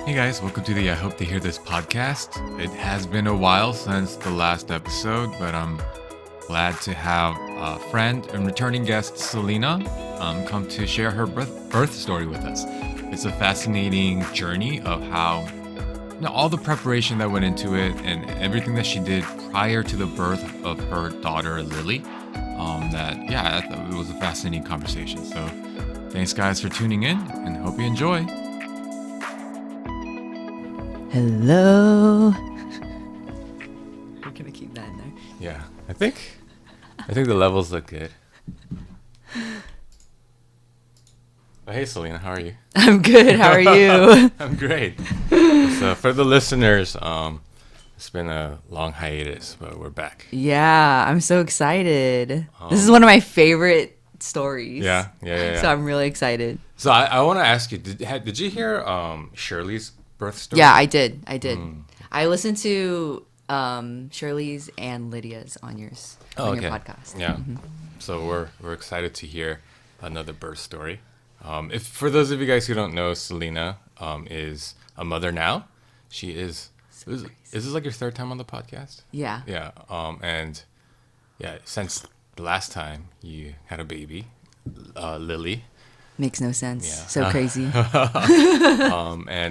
Hey guys, welcome to the I Hope to Hear This podcast. It has been a while since the last episode, but I'm glad to have a friend and returning guest, Solina, come to share her birth story with us. It's a fascinating journey of how all the preparation that went into it and everything that she did prior to the birth of her daughter, Lily. I thought it was a fascinating conversation. So thanks guys for tuning in and hope you enjoy. Hello. We're gonna keep that in there. Yeah, I think the levels look good. Hey Selena, how are you? I'm good. How are you? I'm great. So for the listeners, it's been a long hiatus, but we're back. Yeah, I'm so excited. This is one of my favorite stories. Yeah. So I'm really excited. So I want to ask you, did you hear Shirley's birth story? Yeah, I did. I listened to Shirley's and Lydia's on your podcast. Yeah. Mm-hmm. So we're excited to hear another birth story. If for those of you guys who don't know, Solina is a mother now. She is. Is this like your third time on the podcast? Yeah. Yeah. Since the last time you had a baby, Lily. Makes no sense. Yeah. So crazy. And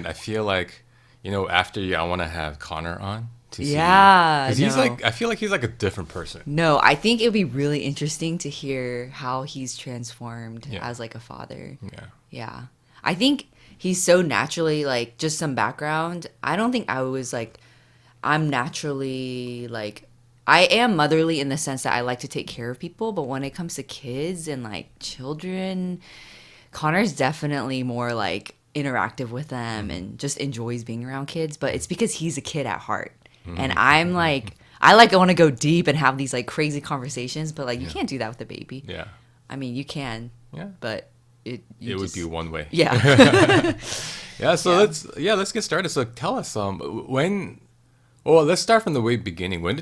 I feel like, after you, I want to have Connor on to see. Yeah. Because I feel like he's like a different person. No, I think it would be really interesting to hear how he's transformed as like a father. Yeah. Yeah. I think he's so naturally like, just some background. I don't think I was like, I'm naturally like, I am motherly in the sense that I like to take care of people. But when it comes to kids and like children, Connor's definitely more like interactive with them and just enjoys being around kids. But it's because he's a kid at heart. And I'm like, I want to go deep and have these like crazy conversations. But like, you can't do that with a baby. Yeah. I mean, you can. Yeah. But it would be one way. Yeah. Yeah. So let's get started. So tell us when. Well, let's start from the way beginning. When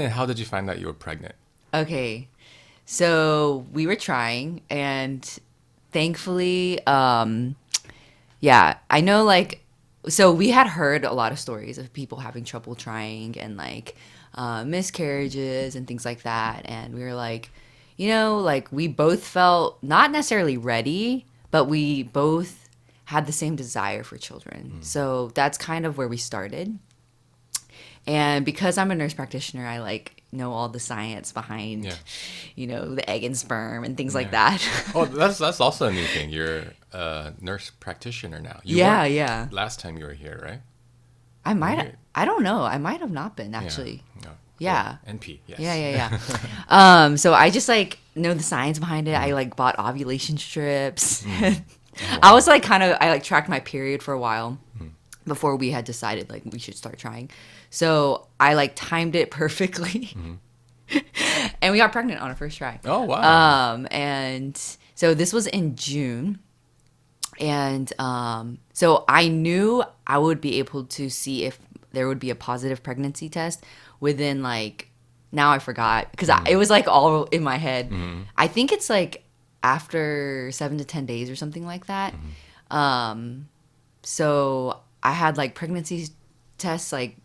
and how did you find out you were pregnant? Okay. So we were trying, and thankfully, I know like, so we had heard a lot of stories of people having trouble trying and like miscarriages and things like that. And we were like, like we both felt not necessarily ready, but we both had the same desire for children. So that's kind of where we started. And because I'm a nurse practitioner, I like know all the science behind, the egg and sperm and things like that. Oh, that's also a new thing. You're a nurse practitioner now. Yeah. Last time you were here, right? I don't know. I might have not been actually. Yeah. NP, yes. Yeah. So I just like know the science behind it. I like bought ovulation strips. I was like I tracked my period for a while before we had decided like we should start trying. So I like timed it perfectly. And we got pregnant on our first try. Oh, wow. And so this was in June. And so I knew I would be able to see if there would be a positive pregnancy test within like, now I forgot because it was like all in my head. I think it's like after 7 to 10 days or something like that. So I had like pregnancy tests like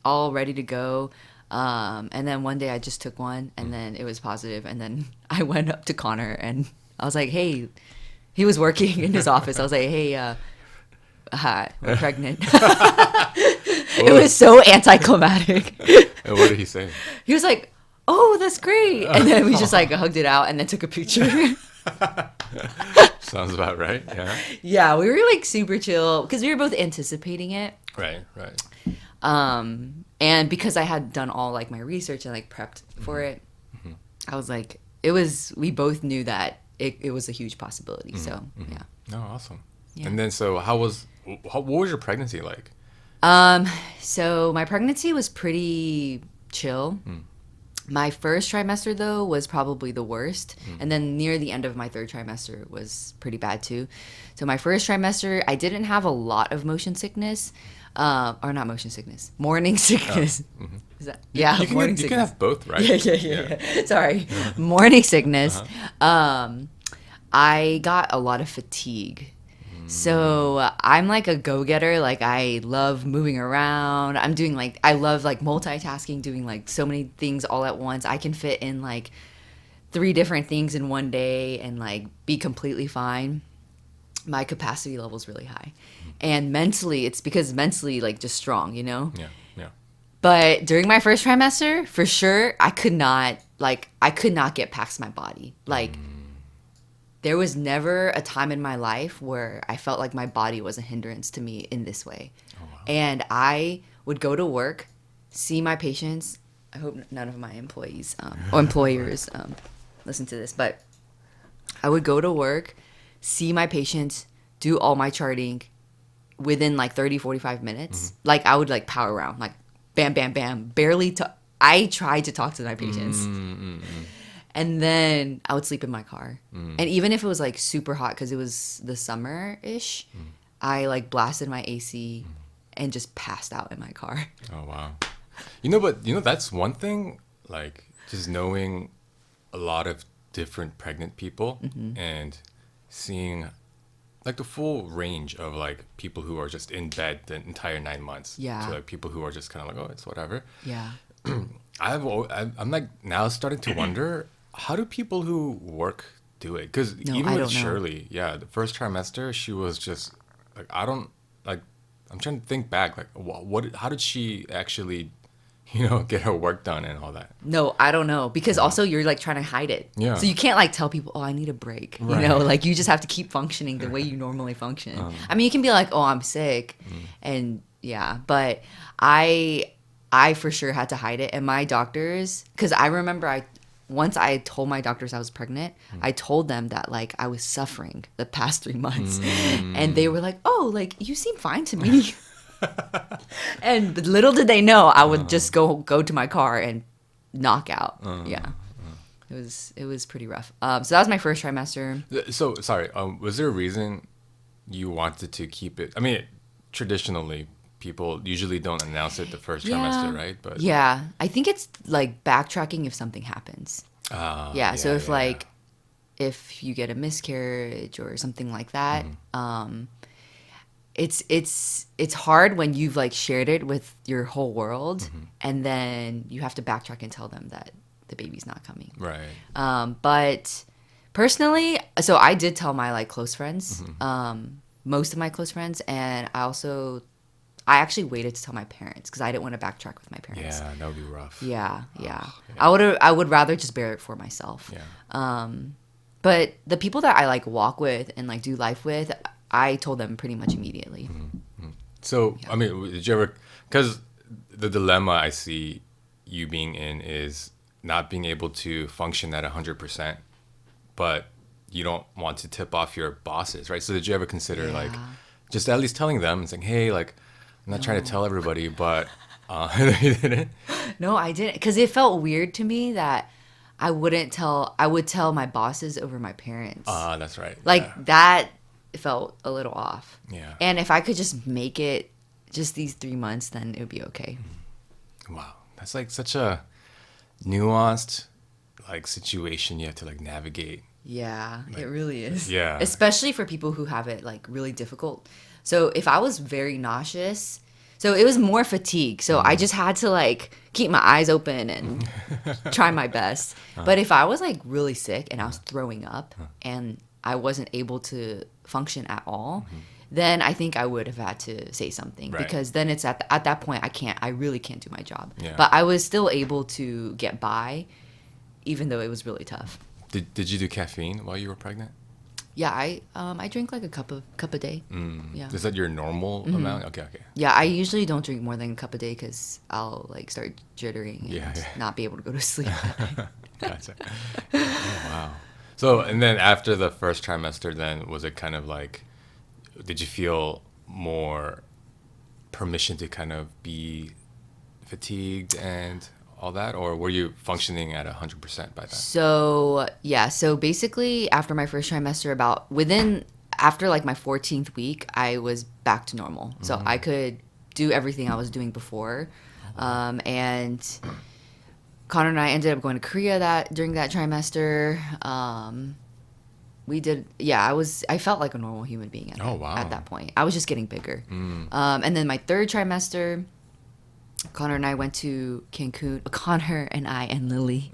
all ready to go. And then one day I just took one and then it was positive. And then I went up to Connor and I was like, hey, he was working in his office. I was like, hey, hi, we're pregnant. It was so anticlimactic. And what did he say? He was like, oh, that's great. And then we just like hugged it out and then took a picture. Sounds about right. Yeah. Yeah, we were like super chill because we were both anticipating it. Right. And because I had done all like my research and like prepped for it, I was like, we both knew that it was a huge possibility. So yeah. Oh, awesome. Yeah. And then so what was your pregnancy like? So my pregnancy was pretty chill. My first trimester though was probably the worst. And then near the end of my third trimester was pretty bad too. So my first trimester, I didn't have a lot of motion sickness. Or not motion sickness, morning sickness. Is that, yeah, morning sickness. You can have both, right? Yeah. Sorry. Morning sickness. I got a lot of fatigue. So I'm like a go-getter. Like I love moving around. I love like multitasking, doing like so many things all at once. I can fit in like 3 different things in one day and like be completely fine. My capacity level is really high. And mentally, it's because mentally like just strong, you know? Yeah. Yeah. But during my first trimester, for sure, I could not get past my body. Like there was never a time in my life where I felt like my body was a hindrance to me in this way. Oh, wow. And I would go to work, see my patients. I hope none of my employees or employers listen to this, but I would go to work, see my patients, do all my charting within like 30, 45 minutes. Like I would like power around, like bam, bam, bam, I tried to talk to my patients. And then I would sleep in my car. And even if it was like super hot because it was the summer-ish, I like blasted my AC and just passed out in my car. Oh, wow. But that's one thing, like just knowing a lot of different pregnant people and seeing like the full range of like people who are just in bed the entire 9 months Yeah. to like people who are just kind of like, oh, it's whatever. Yeah. I'm like now starting to wonder, how do people who work do it? Because No, even I with don't know. Shirley, the first trimester, she was just like, I'm trying to think back, like how did she actually, get her work done and all that? No, I don't know. Because also you're like trying to hide it. Yeah. So you can't like tell people, oh, I need a break. Right. Like you just have to keep functioning the way you normally function. I mean, you can be like, oh, I'm sick. And yeah, but I for sure had to hide it. And my doctors, because I remember once I told my doctors I was pregnant, I told them that like I was suffering the past 3 months. And they were like, oh, like you seem fine to me. And little did they know I would just go to my car and knock out. It was pretty rough. So that was my first trimester. So sorry, was there a reason you wanted to keep it? I mean, traditionally, people usually don't announce it the first trimester, right? But yeah, I think it's like backtracking if something happens. So if if you get a miscarriage or something like that, it's hard when you've like shared it with your whole world and then you have to backtrack and tell them that the baby's not coming. Right. But personally, so I did tell my like close friends, most of my close friends, and I actually waited to tell my parents because I didn't want to backtrack with my parents. Yeah, that would be rough. Yeah. I would rather just bear it for myself. Yeah. But the people that I like walk with and like do life with, I told them pretty much immediately. So, I mean, did you ever, because the dilemma I see you being in is not being able to function at 100%, but you don't want to tip off your bosses, right? So did you ever consider like just at least telling them and saying, hey, like, I'm not trying to tell everybody, but you didn't? No, I didn't, because it felt weird to me that I would tell my bosses over my parents. That's right. Like that felt a little off. Yeah. And if I could just make it just these 3 months, then it would be okay. Wow. That's like such a nuanced like situation you have to like navigate. Yeah, it really is. Yeah. Especially for people who have it like really difficult. So if I was very nauseous, so it was more fatigue. So I just had to like keep my eyes open and try my best. But if I was like really sick and I was throwing up and I wasn't able to function at all, then I think I would have had to say something, because then it's at that point I really can't do my job. Yeah. But I was still able to get by, even though it was really tough. Did you do caffeine while you were pregnant? Yeah, I drink like a cup a day. Yeah. Is that your normal amount? Okay. Yeah, I usually don't drink more than a cup a day because I'll like start jittering and not be able to go to sleep. Gotcha. Oh, wow. So, and then after the first trimester, then was it kind of like, did you feel more permission to kind of be fatigued and all that, or were you functioning at 100% by then? So yeah, so basically after my first trimester, after like my 14th week, I was back to normal. So I could do everything I was doing before, and Connor and I ended up going to Korea during that trimester. we did. Yeah, I felt like a normal human being at that point. I was just getting bigger. And then my third trimester, Connor and I went to Cancun. Connor and I and Lily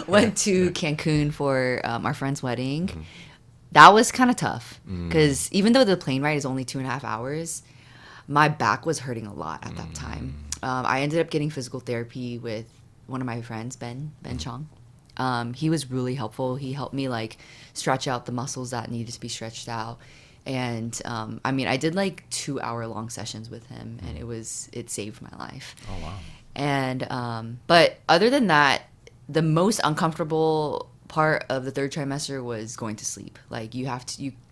went to Cancun for our friend's wedding. That was kind of tough because even though the plane ride is only 2.5 hours, my back was hurting a lot at that time. I ended up getting physical therapy with one of my friends, Ben Chong. He was really helpful. He helped me like stretch out the muscles that needed to be stretched out. And I mean, I did like 2-hour-long sessions with him, and it saved my life. Oh wow! And but other than that, the most uncomfortable part of the third trimester was going to sleep. Like you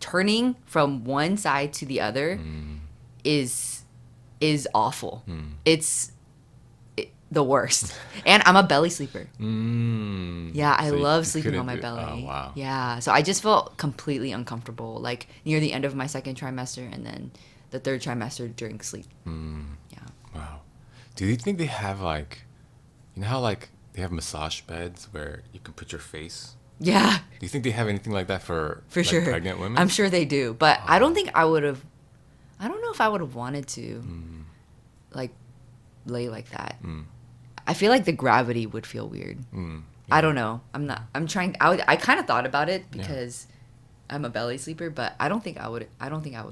turning from one side to the other is awful. It's the worst. And I'm a belly sleeper. Yeah, I love sleeping on my belly. Oh, wow. Yeah, so I just felt completely uncomfortable, like near the end of my second trimester and then the third trimester during sleep. Yeah. Wow. Do you think they have like, you know how like they have massage beds where you can put your face? Yeah. Do you think they have anything like that for like, sure pregnant women? I'm sure they do, but I don't think I would have. I don't know if I would have wanted to, like, lay like that. I feel like the gravity would feel weird. Yeah. I don't know. I'm trying. I kind of thought about it because I'm a belly sleeper, but I don't think I would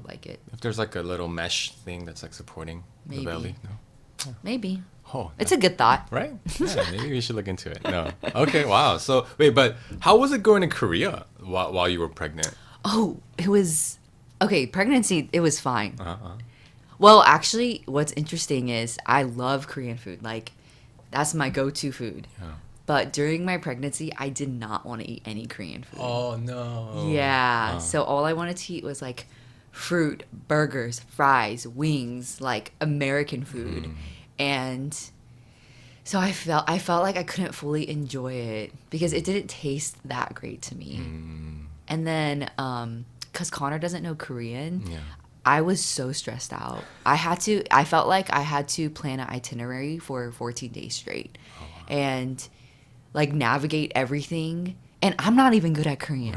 like it. If there's like a little mesh thing that's like supporting the belly, no. Maybe. Oh, it's a good thought, right? Yeah, maybe we should look into it. No. Okay. Wow. So wait, but how was it going in Korea while you were pregnant? Oh, it was okay. Pregnancy, it was fine. Well, actually, what's interesting is I love Korean food. Like, that's my go-to food. Yeah. But during my pregnancy, I did not want to eat any Korean food. Oh no. Yeah. So all I wanted to eat was like fruit, burgers, fries, wings, like American food. And so I felt like I couldn't fully enjoy it because it didn't taste that great to me. And then cuz Connor doesn't know Korean, I was so stressed out. I felt like I had to plan an itinerary for 14 days straight. And like navigate everything, and I'm not even good at Korean.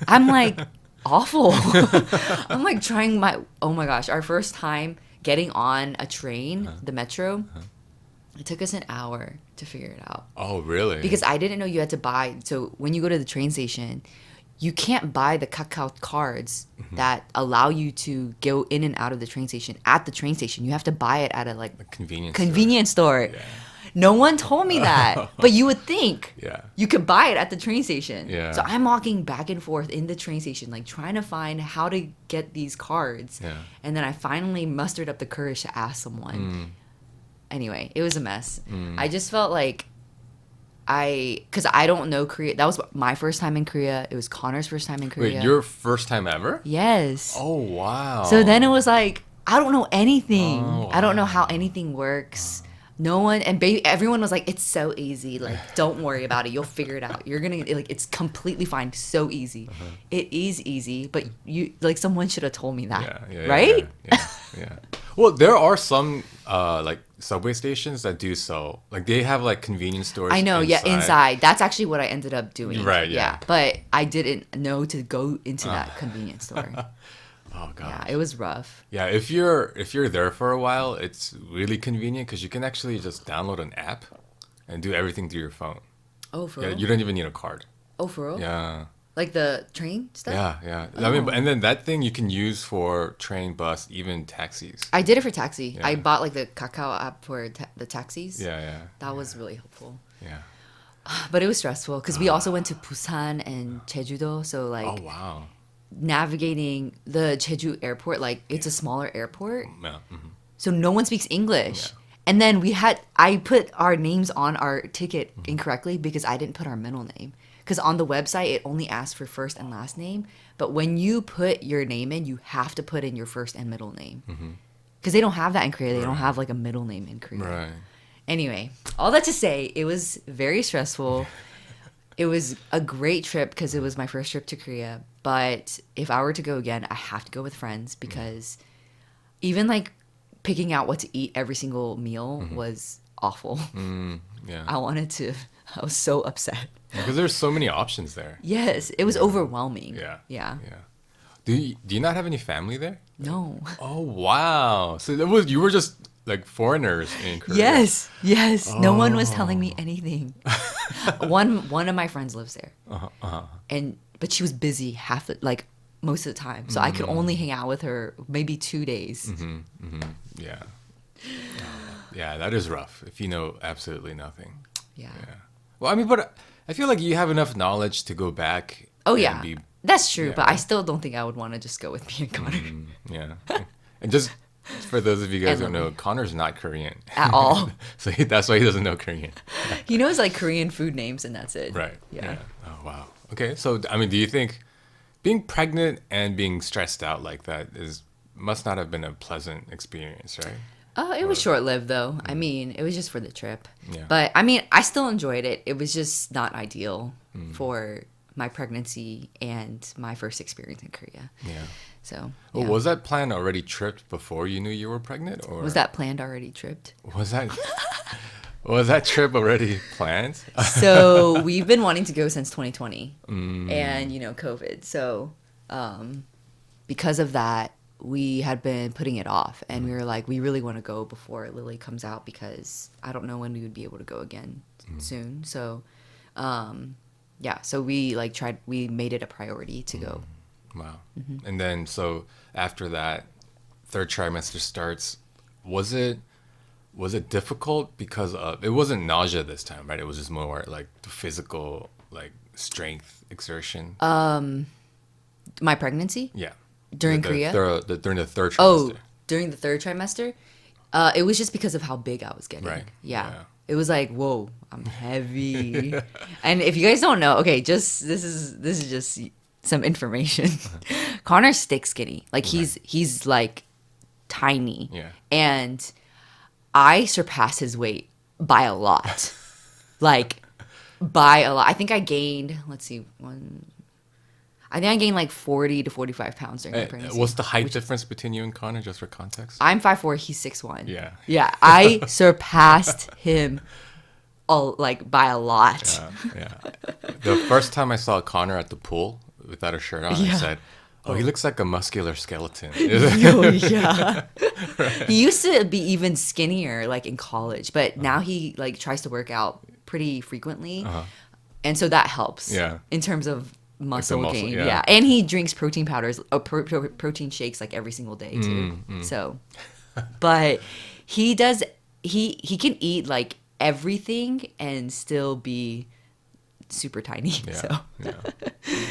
I'm like awful. I'm like trying oh my gosh, our first time getting on a train, the metro, it took us an hour to figure it out. Oh really? Because I didn't know you had to buy, so when you go to the train station, you can't buy the Kakao cards that allow you to go in and out of the train station at the train station. You have to buy it at a convenience store. Yeah. No one told me that, but you would think you could buy it at the train station. Yeah. So I'm walking back and forth in the train station, like trying to find how to get these cards. Yeah. And then I finally mustered up the courage to ask someone. Anyway, it was a mess. I just felt like because I don't know Korea. That was my first time in Korea. It was Connor's first time in Korea. Wait, your first time ever? Yes. Oh wow. So then it was like, I don't know anything. Oh, I don't know how anything works. No one, and everyone was like, it's so easy. Like, don't worry about it. You'll figure it out. You're going to, like, it's completely fine. So easy. It is easy, but someone should have told me that. Right? Yeah. Well, there are some, like, subway stations that do so. Like, they have, like, convenience stores. I know, inside. That's actually what I ended up doing. Right, yeah. But I didn't know to go into that convenience store. Oh god. Yeah, it was rough. Yeah, if you're there for a while, it's really convenient because you can actually just download an app and do everything through your phone. Oh, for real? You don't even need a card. Oh, for real? Yeah. Like the train stuff? Yeah. Oh. I mean, and then that thing you can use for train, bus, even taxis. I did it for taxi. Yeah. I bought like the Kakao app for the taxis. Yeah. That was really helpful. Yeah. But it was stressful because we also went to Busan and Jeju-do, so like. Oh wow. Navigating the Jeju airport, like it's a smaller airport, Yeah. so no one speaks English. And then I put our names on our ticket incorrectly because I didn't put our middle name. Because on the website, it only asks for first and last name. But when you put your name in, you have to put in your first and middle name. Because they don't have that in Korea. They don't have like a middle name in Korea. Right. Anyway, all that to say, it was very stressful. It was a great trip because it was my first trip to Korea. But if I were to go again, I have to go with friends because even like picking out what to eat every single meal was awful. Yeah. I was so upset. Because there's so many options there. Yes, it was overwhelming. Yeah. Yeah. Yeah. Do you not have any family there? No. Oh wow. So you were just like foreigners in Korea. Yes. Yes. No one was telling Oh. me anything. One of my friends lives there. But she was busy like most of the time. So I could only hang out with her maybe 2 days. Yeah. Yeah, that is rough if you know absolutely nothing. Yeah. Yeah. Well, I mean, but I feel like you have enough knowledge to go back. Oh and yeah. be, That's true, yeah, but I still don't think I would want to just go with me and Connor yeah. And just for those of you guys who And don't know, Lily. Connor's not Korean at all. so that's why he doesn't know Korean. He knows like Korean food names and that's it. Right. Yeah. Oh wow. Okay. So I mean, do you think being pregnant and being stressed out like that must not have been a pleasant experience, right? Oh, it was short lived though. I mean, it was just for the trip. Yeah. But I mean, I still enjoyed it. It was just not ideal for my pregnancy and my first experience in Korea. Yeah. So, Well, yeah. was that plan already tripped before you knew you were pregnant, or Was that planned already tripped? was that was that trip already planned? So we've been wanting to go since 2020 and, COVID. So because of that, we had been putting it off and we were like, we really want to go before Lily comes out because I don't know when we would be able to go again soon. So, yeah, so we we made it a priority to go. Wow. And then so after that, third trimester starts. Was it difficult because it wasn't nausea this time, right? It was just more like the physical like strength exertion. My pregnancy Yeah. during Korea. During the third Oh, trimester. during the third trimester, it was just because of how big I was getting. Right. Yeah. Yeah. It was like, whoa, I'm heavy. And if you guys don't know, okay, this is just some information. Connor's stick skinny. Like he's like tiny. Yeah. And I surpassed his weight by a lot. Like by a lot. I think I gained, I gained like 40 to 45 pounds during my pregnancy. What's the height difference between you and Connor, just for context? I'm 5'4", he's 6'1". Yeah. Yeah, I surpassed him by a lot. Yeah. The first time I saw Connor at the pool without a shirt on, I said, "Oh, he looks like a muscular skeleton." Oh, yeah. He used to be even skinnier like in college, but now he like tries to work out pretty frequently. And so that helps in terms of muscle muscle, gain. yeah. Yeah. And he drinks protein powders, protein shakes like every single day too. So, but he does, he can eat like everything and still be super tiny. Yeah. So. Yeah.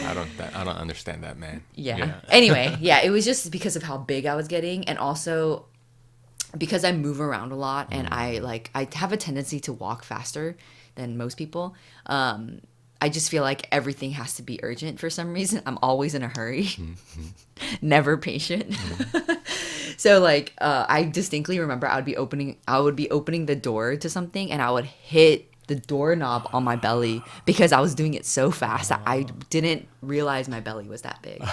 I don't understand that, man. Yeah. Anyway, yeah, it was just because of how big I was getting, and also because I move around a lot, and I have a tendency to walk faster than most people. I just feel like everything has to be urgent for some reason. I'm always in a hurry, never patient. So like, I distinctly remember I would be opening the door to something, and I would hit the doorknob on my belly because I was doing it so fast that I didn't realize my belly was that big.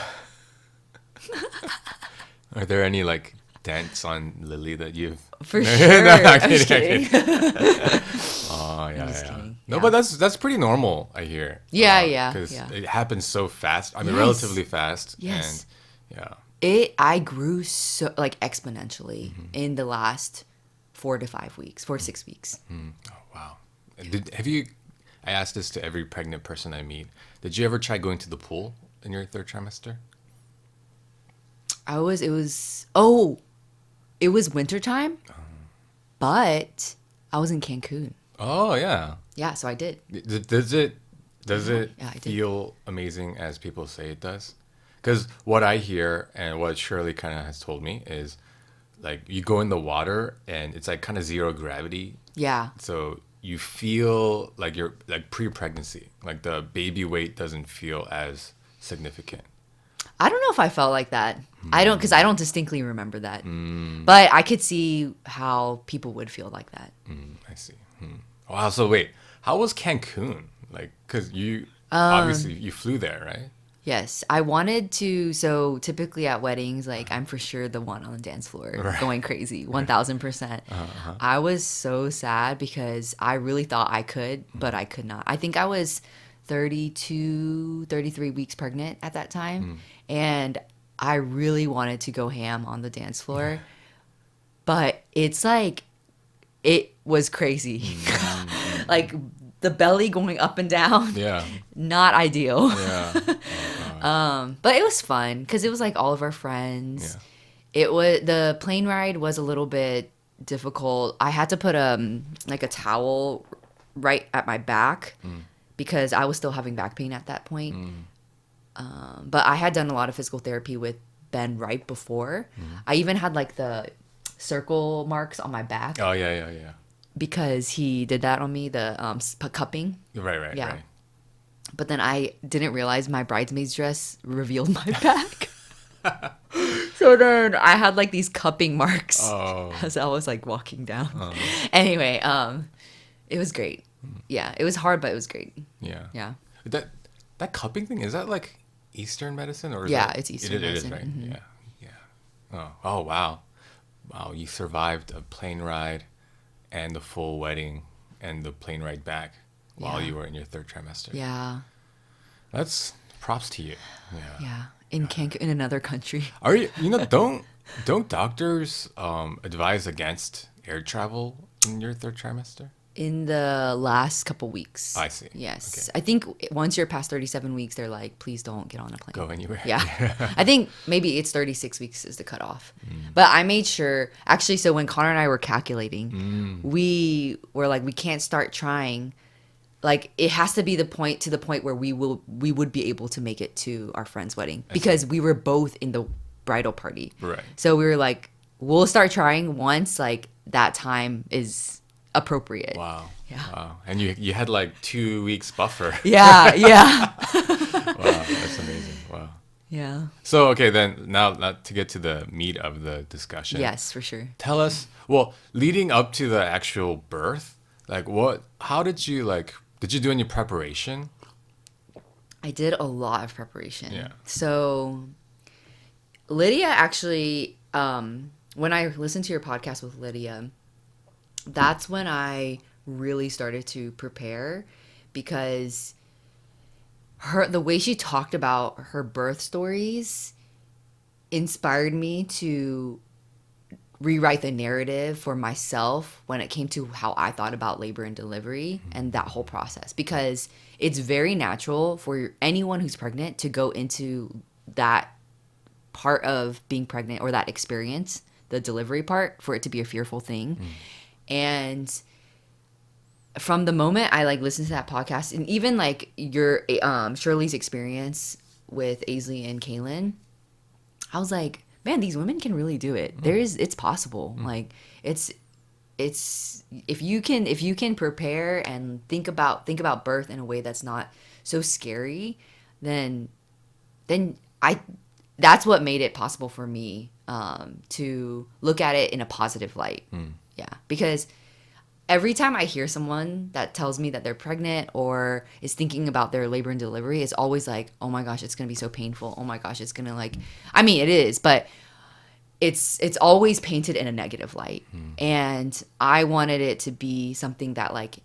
Are there any like dents on Lily that you've? For No, sure. I'm I'm just kidding. kidding. Oh yeah, just yeah. kidding. No, Yeah. but that's pretty normal, I hear. Yeah. Because Yeah. it happens so fast. I mean, Yes. relatively fast. Yes. And yeah. I grew so like exponentially in the last 4 to 6 weeks. Oh wow. I asked this to every pregnant person I meet. Did you ever try going to the pool in your third trimester? It was wintertime, but I was in Cancun. Oh yeah. Yeah, so I did. Does it Yeah, I did. feel amazing as people say it does? Because what I hear and what Shirley kind of has told me is like you go in the water and it's like kind of zero gravity. Yeah. So you feel like you're like pre-pregnancy, like the baby weight doesn't feel as significant. I don't know if I felt like that. Because I don't distinctly remember that. But I could see how people would feel like that. I see. Wow. So wait, how was Cancun? Like, because you obviously you flew there, right? Yes, I wanted to. So typically at weddings, like I'm for sure the one on the dance floor Right. going crazy, 1000%. I was so sad because I really thought I could, but I could not. I think I was 32, 33 weeks pregnant at that time. And I really wanted to go ham on the dance floor, but it's like, it was crazy. Like the belly going up and down, Yeah. not ideal. Yeah. Oh, gosh. But it was fun because it was like all of our friends. Yeah. It was the plane ride was a little bit difficult. I had to put like a towel right at my back because I was still having back pain at that point. But I had done a lot of physical therapy with Ben right before. I even had like the circle marks on my back Oh, yeah. because he did that on me, the cupping. Right. Yeah. But then I didn't realize my bridesmaid's dress revealed my back. So then I had like these cupping marks as I was like walking down. Anyway, it was great. Yeah, it was hard, but it was great. Yeah. Yeah. That cupping thing, is that like Eastern medicine or is Yeah, that, it's Eastern medicine. It is, right? Yeah. Oh, wow. Wow, you survived a plane ride and the full wedding and the plane ride back while Yeah. you were in your third trimester. Yeah. That's props to you. Yeah. Yeah. In Cancun, in another country. Are don't doctors advise against air travel in your third trimester? In the last couple weeks. I see. Yes. Okay. I think once you're past 37 weeks, they're like, please don't get on a plane. Go anywhere. Yeah. I think maybe it's 36 weeks is the cutoff. But I made sure, actually, so when Connor and I were calculating, we were like, we can't start trying. Like, it has to be the point where we would be able to make it to our friend's wedding because we were both in the bridal party. Right. So we were like, we'll start trying once like that time is appropriate. Wow. Yeah. Wow. And you had like 2 weeks buffer. Yeah. Wow, that's amazing. Wow. Yeah. So okay, then now to get to the meat of the discussion. Yes, for sure. Tell us, well, leading up to the actual birth, like how did you do any preparation? I did a lot of preparation. Yeah. So Lydia actually, when I listened to your podcast with Lydia, that's when I really started to prepare because the way she talked about her birth stories inspired me to rewrite the narrative for myself when it came to how I thought about labor and delivery and that whole process, because it's very natural for anyone who's pregnant to go into that part of being pregnant or that experience, the delivery part, for it to be a fearful thing. And from the moment I like listened to that podcast, and even like your Shirley's experience with Aisley and Kaylin, I was like, man, these women can really do it. It's possible. Like it's if you can prepare and think about birth in a way that's not so scary, then that's what made it possible for me to look at it in a positive light. Yeah, because every time I hear someone that tells me that they're pregnant or is thinking about their labor and delivery, it's always like, oh my gosh, it's going to be so painful. Oh my gosh, it's going to like, I mean, it is, but it's always painted in a negative light. And I wanted it to be something that like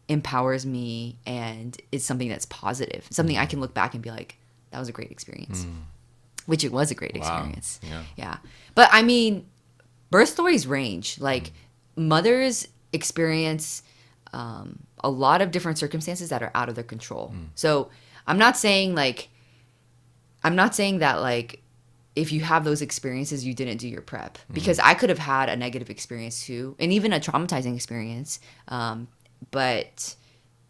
empowers me and is something that's positive, something I can look back and be like, that was a great experience, which it was a great experience. Yeah. But I mean, birth stories range. Like mothers experience a lot of different circumstances that are out of their control. So I'm not saying that like if you have those experiences, you didn't do your prep, because I could have had a negative experience too, and even a traumatizing experience. But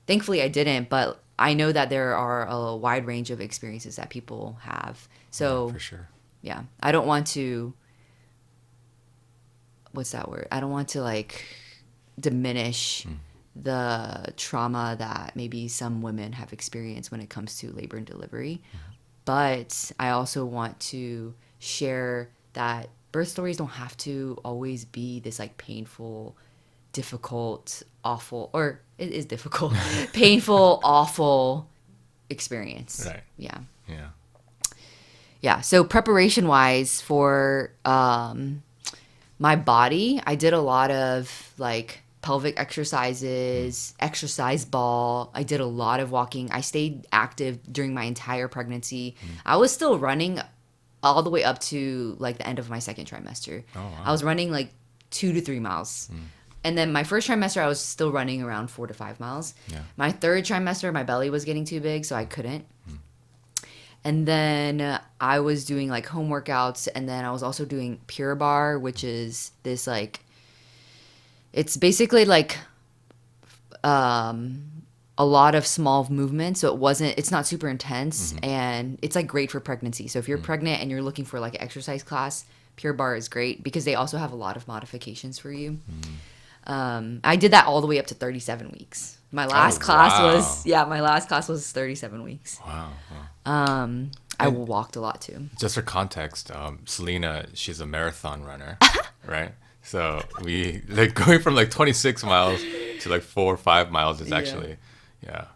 thankfully I didn't, but I know that there are a wide range of experiences that people have. So for sure. Yeah, I don't want to, what's that word? I don't want to like diminish the trauma that maybe some women have experienced when it comes to labor and delivery. But I also want to share that birth stories don't have to always be this like painful, difficult, awful, or it is difficult, painful, awful experience. Right. Yeah. Yeah. Yeah. So preparation wise for my body, I did a lot of like pelvic exercises, exercise ball. I did a lot of walking. I stayed active during my entire pregnancy. I was still running all the way up to like the end of my second trimester. Oh, wow. I was running like 2 to 3 miles. And then my first trimester, I was still running around 4 to 5 miles. Yeah. My third trimester, my belly was getting too big, so I couldn't. And then I was doing like home workouts, and then I was also doing Pure Bar, which is this like, it's basically like a lot of small movements. So it's not super intense, and it's like great for pregnancy. So if you're pregnant and you're looking for like an exercise class, Pure Bar is great because they also have a lot of modifications for you. I did that all the way up to 37 weeks. My last class was 37 weeks. Wow. I walked a lot too. Just for context, Solina, she's a marathon runner, right? So we like going from like 26 miles to like 4 or 5 miles is actually,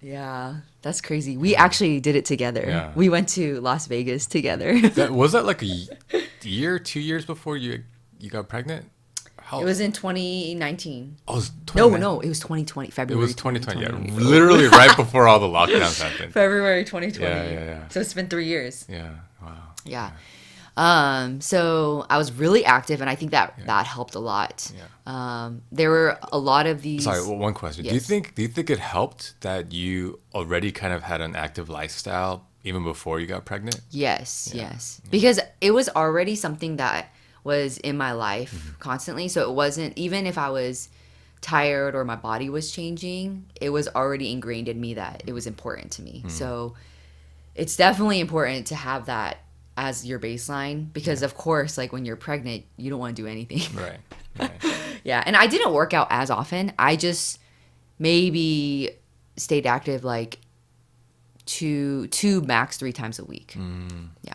Yeah, that's crazy. We actually did it together. Yeah. We went to Las Vegas together. Was that like a year, 2 years before you got pregnant? It was in 2019. Oh, it was No, it was 2020. It February. was 2020. Yeah, literally right before all the lockdowns happened. February 2020. Yeah. So it's been 3 years. Yeah. Wow. Yeah. So I was really active, and I think that helped a lot. Yeah. There were a lot of these. Sorry, one question. Yes. Do you think it helped that you already kind of had an active lifestyle even before you got pregnant? Yes. Because it was already something that was in my life constantly. So it wasn't, even if I was tired or my body was changing, it was already ingrained in me that it was important to me. So it's definitely important to have that as your baseline because of course, like when you're pregnant, you don't want to do anything. Right. Yeah. And I didn't work out as often. I just maybe stayed active like two max 3 times a week. Yeah.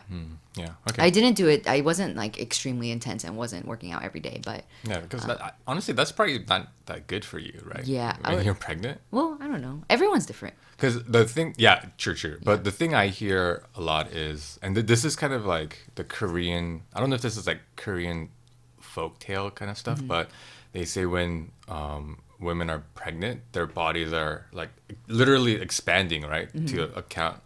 Yeah. Okay. I didn't do it. I wasn't like extremely intense and wasn't working out every day, but Yeah, because honestly, that's probably not that good for you, right? Yeah, When you're pregnant. well, I don't know. Everyone's different. Because the thing, yeah, true. But the thing I hear a lot is, and this is kind of like the Korean, I don't know if this is like Korean folktale kind of stuff, but they say when women are pregnant, their bodies are like literally expanding, right, to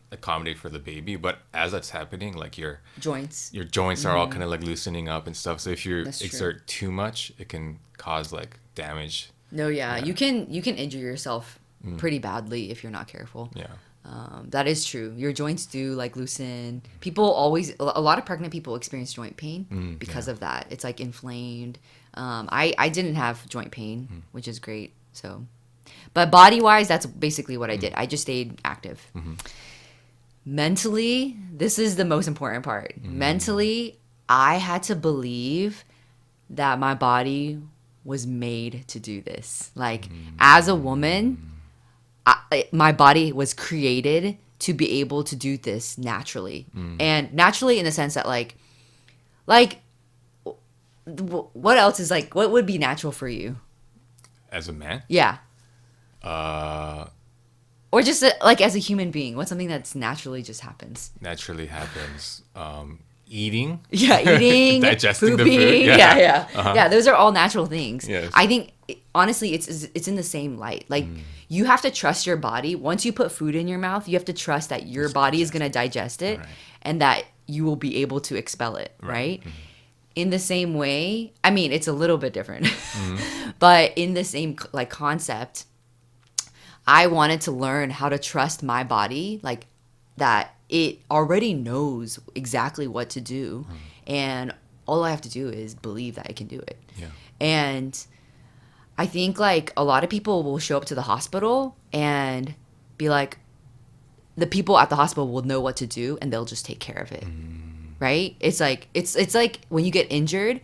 accommodate for the baby. But as that's happening, like your Joints. joints are all kind of like loosening up and stuff. So if you That's true. exert too much, it can cause like damage. No, yeah. You can injure yourself pretty badly if you're not careful. Yeah. That is true. Your joints do like loosen. A lot of pregnant people experience joint pain because of that. It's like inflamed. I didn't have joint pain, which is great. So, but body wise, that's basically what I did. I just stayed active. Mentally, this is the most important part. Mentally, I had to believe that my body was made to do this. Like as a woman, my body was created to be able to do this naturally. And naturally in the sense that like what else is like, what would be natural for you? As a man? Yeah. Or just like as a human being, what's something that's naturally just happens? Naturally happens. Eating. Yeah, eating, digesting pooping, the food. Yeah. Uh-huh. Yeah, those are all natural things. Yes. I think honestly, it's in the same light. Like you have to trust your body. Once you put food in your mouth, you have to trust that your body is going to digest it, Right. and that you will be able to expel it. Right. In the same way, I mean, it's a little bit different, but in the same like concept, I wanted to learn how to trust my body, like that it already knows exactly what to do, and all I have to do is believe that I can do it. Yeah. And I think like a lot of people will show up to the hospital and be like, the people at the hospital will know what to do and they'll just take care of it. Right? It's like it's like when you get injured,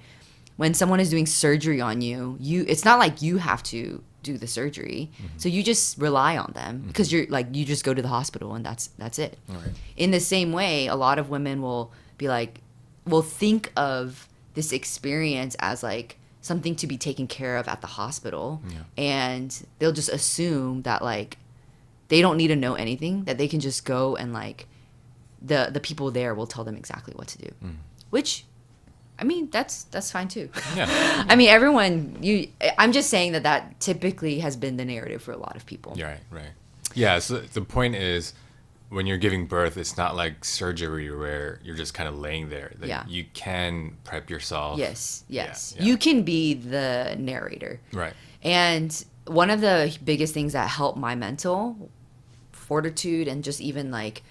when someone is doing surgery on you, it's not like you have to do the surgery. So you just rely on them because you're like, you just go to the hospital and that's it. Right. In the same way, a lot of women will be like, will think of this experience as like something to be taken care of at the hospital. And they'll just assume that like they don't need to know anything, that they can just go and like the people there will tell them exactly what to do, which, I mean, that's fine too. Yeah. I mean, I'm just saying that typically has been the narrative for a lot of people. Right. Yeah, so the point is, when you're giving birth, it's not like surgery where you're just kind of laying there. Like, Yeah. you can prep yourself. Yes. Yeah. You can be the narrator. Right. And one of the biggest things that helped my mental fortitude and just even like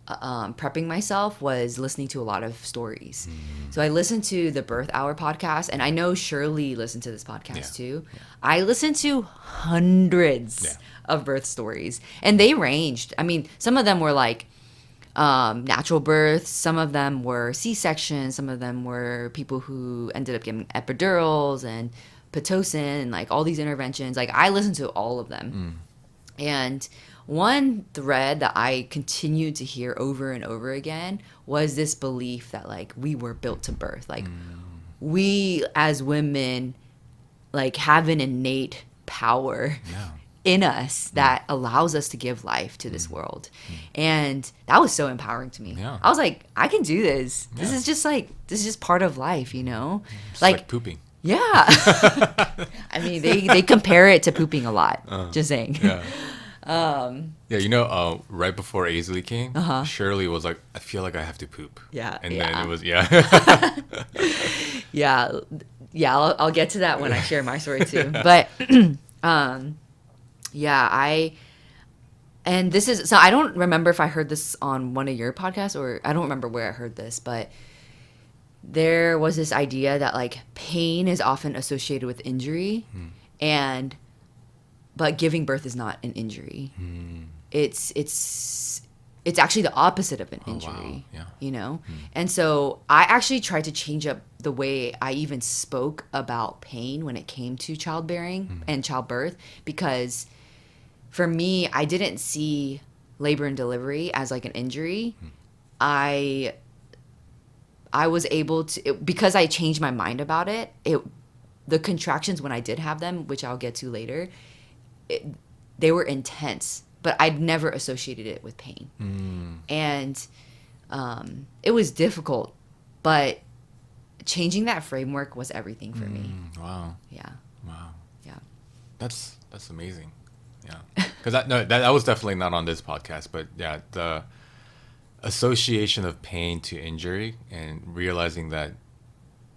prepping myself was listening to a lot of stories. So I listened to the Birth Hour podcast, and I know Shirley listened to this podcast too. I listened to hundreds of birth stories, and they ranged. I mean, some of them were like natural births, some of them were C-sections, some of them were people who ended up getting epidurals and Pitocin and like all these interventions. Like, I listened to all of them. And one thread that I continued to hear over and over again was this belief that like we were built to birth. Like, we as women like have an innate power in us that allows us to give life to this world. And that was so empowering to me. I was like, I can do this. This is just part of life, you know? It's like pooping. Yeah. I mean, they compare it to pooping a lot. Just saying. You know, right before Aisley came, Shirley was like, I feel like I have to poop. Yeah. And then it was, I'll get to that when I share my story too. But and this is, so I don't remember if I heard this on one of your podcasts, or I don't remember where I heard this, but there was this idea that like pain is often associated with injury, but giving birth is not an injury. It's actually the opposite of an injury. Wow. You know? And so I actually tried to change up the way I even spoke about pain when it came to childbearing and childbirth, because for me, I didn't see labor and delivery as like an injury. I was able to, because I changed my mind about it, the contractions when I did have them, which I'll get to later, they were intense, but I'd never associated it with pain. And it was difficult, but changing that framework was everything for me. Wow. Yeah. That's amazing. Yeah. Because that was definitely not on this podcast, but yeah, the association of pain to injury and realizing that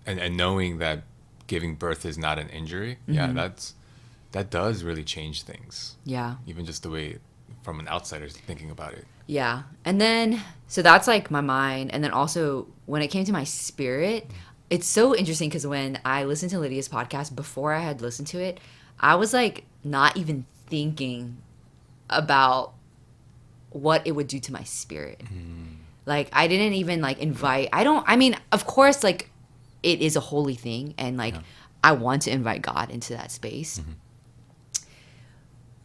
and knowing that giving birth is not an injury, that does really change things. Yeah. Even just the way from an outsider thinking about it. Yeah. And then, so that's like my mind. And then also when it came to my spirit, it's so interesting because when I listened to Lydia's podcast, before I had listened to it, I was like not even thinking about what it would do to my spirit. Like, I didn't even like invite, I mean, of course, like it is a holy thing. And like, I want to invite God into that space.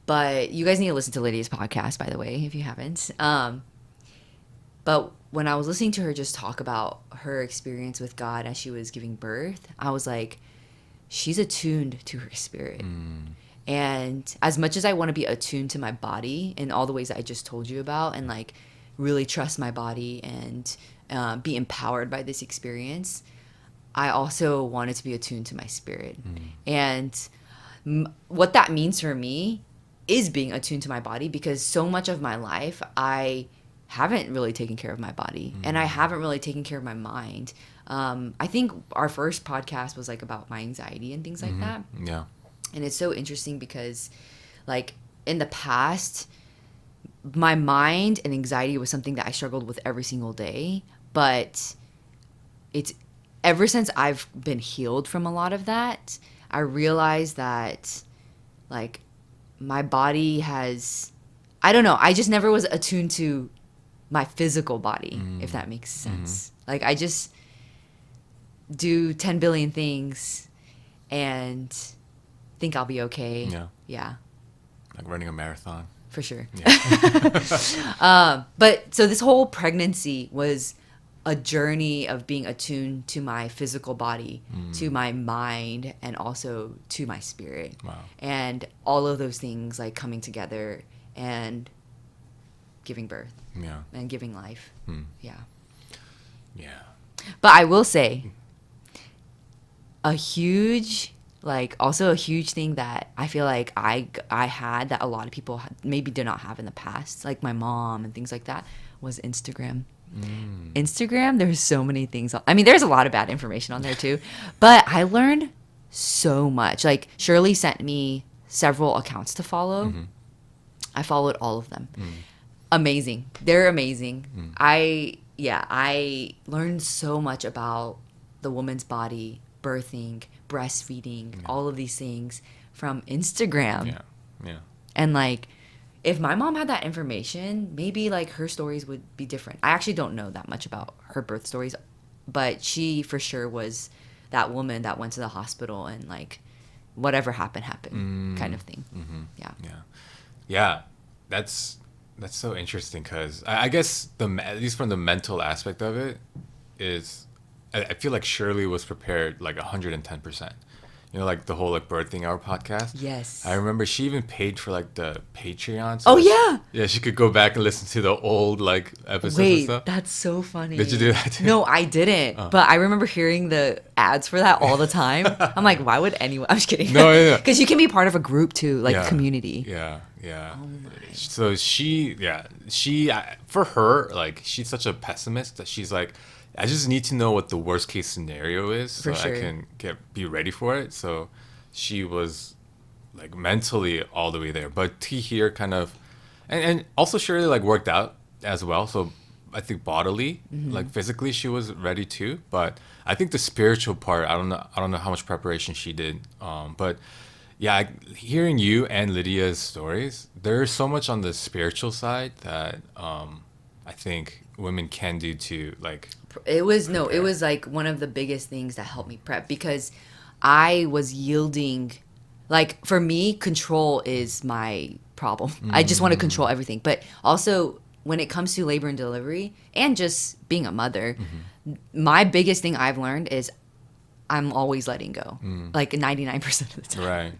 But you guys need to listen to Lydia's podcast, by the way, if you haven't. But when I was listening to her just talk about her experience with God as she was giving birth, I was like, she's attuned to her spirit. And as much as I want to be attuned to my body in all the ways that I just told you about, and like really trust my body and be empowered by this experience, I also wanted to be attuned to my spirit. And what that means for me is being attuned to my body, because so much of my life I haven't really taken care of my body and I haven't really taken care of my mind. I think our first podcast was like about my anxiety and things like that. Yeah. And it's so interesting because like in the past, my mind and anxiety was something that I struggled with every single day. But it's ever since I've been healed from a lot of that, I realized that like my body has, I don't know, I just never was attuned to my physical body, if that makes sense. Like I just do 10 billion things and think I'll be okay. Yeah. Like running a marathon. For sure. Yeah. But so this whole pregnancy was a journey of being attuned to my physical body, to my mind, and also to my spirit. Wow. And all of those things like coming together and giving birth and giving life. Yeah. But I will say also a huge thing that I feel like I had that a lot of people maybe did not have in the past, like my mom and things like that, was Instagram. Instagram, there's so many things. I mean, there's a lot of bad information on there too, but I learned so much. Like Shirley sent me several accounts to follow. I followed all of them. Amazing. They're amazing. I learned so much about the woman's body, birthing, breastfeeding, all of these things from Instagram. And like, if my mom had that information, maybe like her stories would be different. I actually don't know that much about her birth stories, but she for sure was that woman that went to the hospital and like whatever happened kind of thing. Yeah. That's so interesting because I guess at least from the mental aspect of it is I feel like Shirley was prepared like 110%. You know, like the whole like birthing hour podcast. Yes. I remember she even paid for like the Patreon. Oh yeah. Yeah, she could go back and listen to the old like episodes and stuff. That's so funny. Did you do that too? No, I didn't. But I remember hearing the ads for that all the time. I'm like, why would anyone? I'm just kidding. No, yeah. Because you can be part of a group too, like a community. Yeah. Oh so she for her, like she's such a pessimist that she's like, I just need to know what the worst case scenario is so I can be ready for it. So she was like mentally all the way there. But to hear kind of, and also Shirley like worked out as well. So I think bodily, like physically, she was ready too. But I think the spiritual part, I don't know how much preparation she did. But yeah, hearing you and Lydia's stories, there's so much on the spiritual side that I think women can do to like. It was like one of the biggest things that helped me prep because I was yielding. Like for me, control is my problem. I just want to control everything. But also when it comes to labor and delivery and just being a mother, my biggest thing I've learned is I'm always letting go. Like 99% of the time. Right.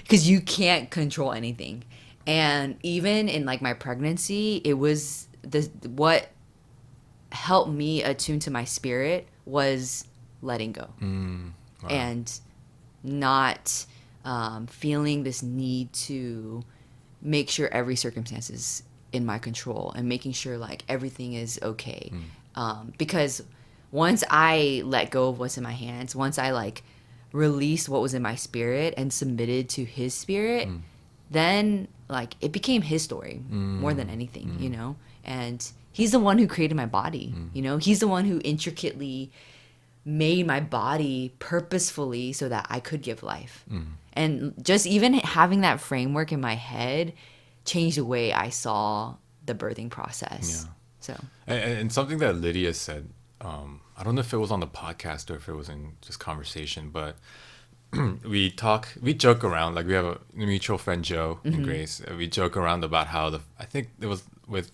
Because you can't control anything. And even in like my pregnancy, it was what helped me attune to my spirit was letting go. Wow. And not feeling this need to make sure every circumstance is in my control and making sure like everything is okay. Because once I let go of what's in my hands, once I like released what was in my spirit and submitted to his spirit, then like it became his story more than anything, you know? And he's the one who created my body, you know? He's the one who intricately made my body purposefully so that I could give life. And just even having that framework in my head changed the way I saw the birthing process. So and something that Lydia said, I don't know if it was on the podcast or if it was in just conversation, but we joke around, like we have a mutual friend, Joe and Grace. We joke around about how I think it was with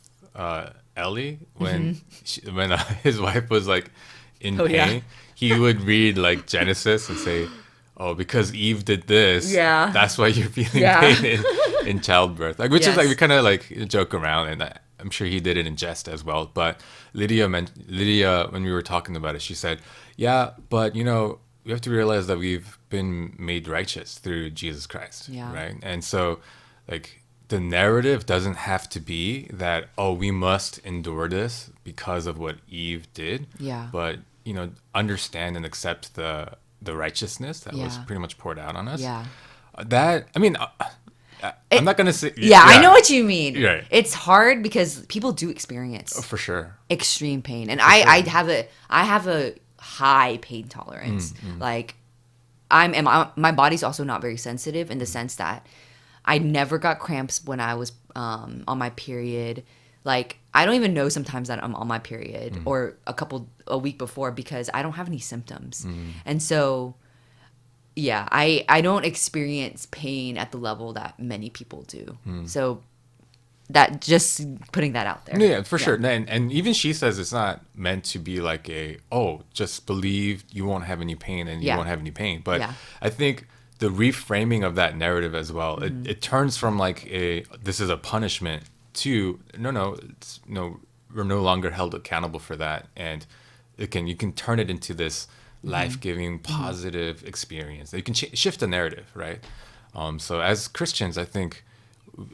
Ellie when his wife was like in pain, he would read like Genesis and say, "Oh, because Eve did this, that's why you're feeling pain in childbirth." Like, which is like we kind of like joke around, and I'm sure he did it in jest as well. But Lydia, when we were talking about it, she said, "Yeah, but you know, we have to realize that we've been made righteous through Jesus Christ, right? And so, like." The narrative doesn't have to be that, oh, we must endure this because of what Eve did. But, you know, understand and accept the righteousness that was pretty much poured out on us. That, I mean, I'm not going to say... I know what you mean. Right. It's hard because people do experience... Oh, for sure. Extreme pain. And I have a high pain tolerance. Like, my body's also not very sensitive in the sense that I never got cramps when I was on my period. Like, I don't even know sometimes that I'm on my period or a week before because I don't have any symptoms. And so, I don't experience pain at the level that many people do. So, that just putting that out there. Yeah, for sure. And even she says it's not meant to be like just believe you won't have any pain and you won't have any pain. But I think... the reframing of that narrative as well, it turns from like this is a punishment two, it's no, we're no longer held accountable for that, and you can turn it into this life-giving, positive experience. You can shift the narrative, right? So as Christians, I think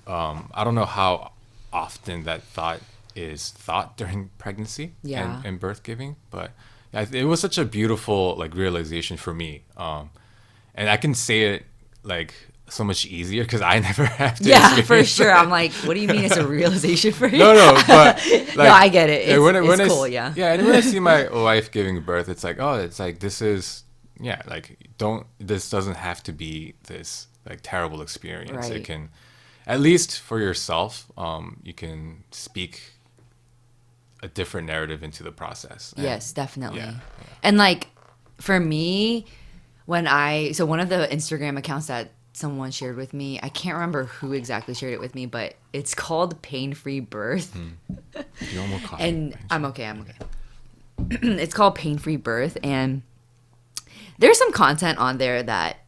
I don't know how often that thought is thought during pregnancy and birth giving, but it was such a beautiful like realization for me, and I can say it like so much easier because I never have to. Yeah, for sure. I'm like, what do you mean it's a realization for you? No, but like, no, I get it. It's cool, yeah. Yeah, and when I see my wife giving birth, it's like, oh, it's like this is, yeah, like this doesn't have to be this like terrible experience. Right. It can, at least for yourself, you can speak a different narrative into the process. And, yes, definitely. Yeah. And like for me, one of the Instagram accounts that someone shared with me, I can't remember who exactly shared it with me, but it's called Pain-Free Birth. You want more coffee? And I'm okay. It's called Pain-Free Birth, and there's some content on there that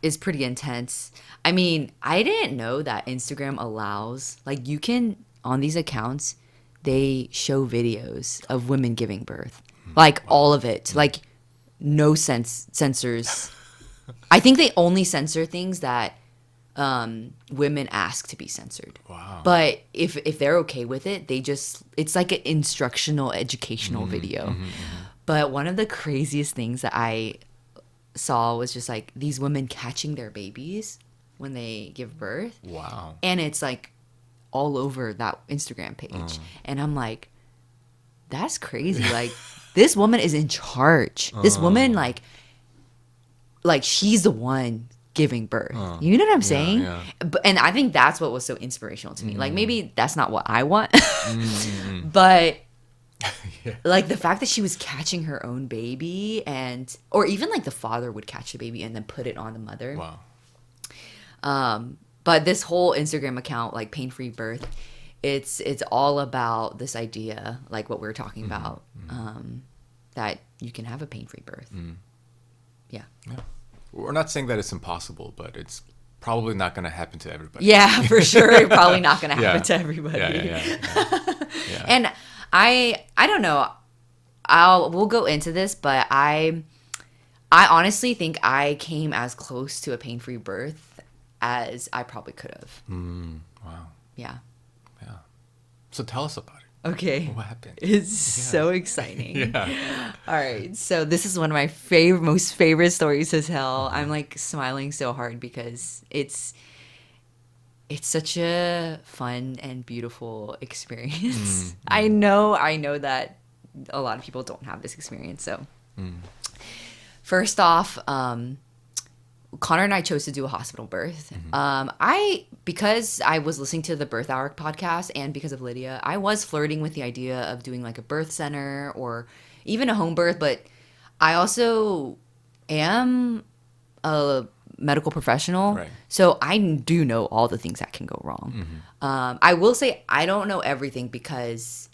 is pretty intense. I mean, I didn't know that Instagram allows, like, you can, on these accounts, they show videos of women giving birth. Like, all of it. Like, no censors. I think they only censor things that women ask to be censored. Wow. But if they're okay with it, it's like an instructional, educational video. But one of the craziest things that I saw was just like these women catching their babies when they give birth. Wow. And it's like all over that Instagram page. And I'm like, that's crazy. Like, this woman is in charge. This woman, like she's the one giving birth. You know what I'm saying? Yeah. And I think that's what was so inspirational to me. Like, maybe that's not what I want, but like the fact that she was catching her own baby, or even like the father would catch the baby and then put it on the mother. Wow. But this whole Instagram account, like Pain-Free Birth, it's all about this idea, like what we were talking about, that you can have a pain-free birth. Yeah. We're not saying that it's impossible, but it's probably not going to happen to everybody. Yeah, for sure. Probably not going to happen to everybody. Yeah. And I don't know. We'll go into this, but I honestly think I came as close to a pain-free birth as I probably could have. Wow. Yeah. So tell us about it. Okay. What happened? It's so exciting. Yeah. All right. So this is one of my most favorite stories to tell. I'm like smiling so hard because it's such a fun and beautiful experience. I know that a lot of people don't have this experience. So first off, Connor and I chose to do a hospital birth. Because I was listening to the Birth Hour podcast and because of Lydia, I was flirting with the idea of doing like a birth center or even a home birth, but I also am a medical professional. Right. So I do know all the things that can go wrong. I will say I don't know everything because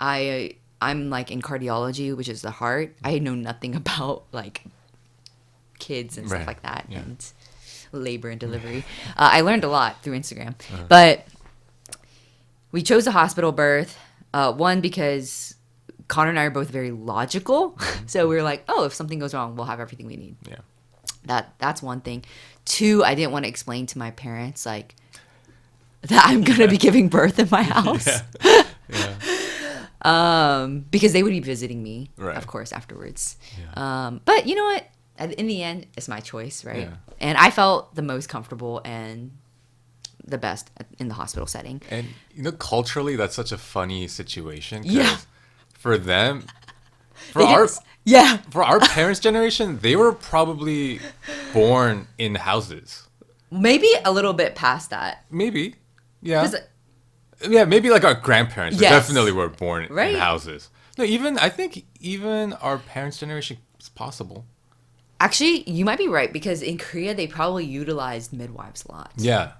I'm like in cardiology, which is the heart. I know nothing about like kids and stuff like that and labor and delivery. I learned a lot through Instagram, but we chose a hospital birth. One, because Connor and I are both very logical, so we were like, oh, if something goes wrong, we'll have everything we need. That's one thing. Two, I didn't want to explain to my parents like that I'm gonna be giving birth in my house. Because they would be visiting me, of course, afterwards. But you know what? In the end, it's my choice, right? And I felt the most comfortable and the best in the hospital setting. And culturally, that's such a funny situation. Yeah. For them, for our parents' generation, they were probably born in houses. Maybe a little bit past that. Maybe, yeah. Yeah, maybe like our grandparents definitely were born in houses. No, I think even our parents' generation is possible. Actually, you might be right because in Korea they probably utilized midwives a lot. Yeah.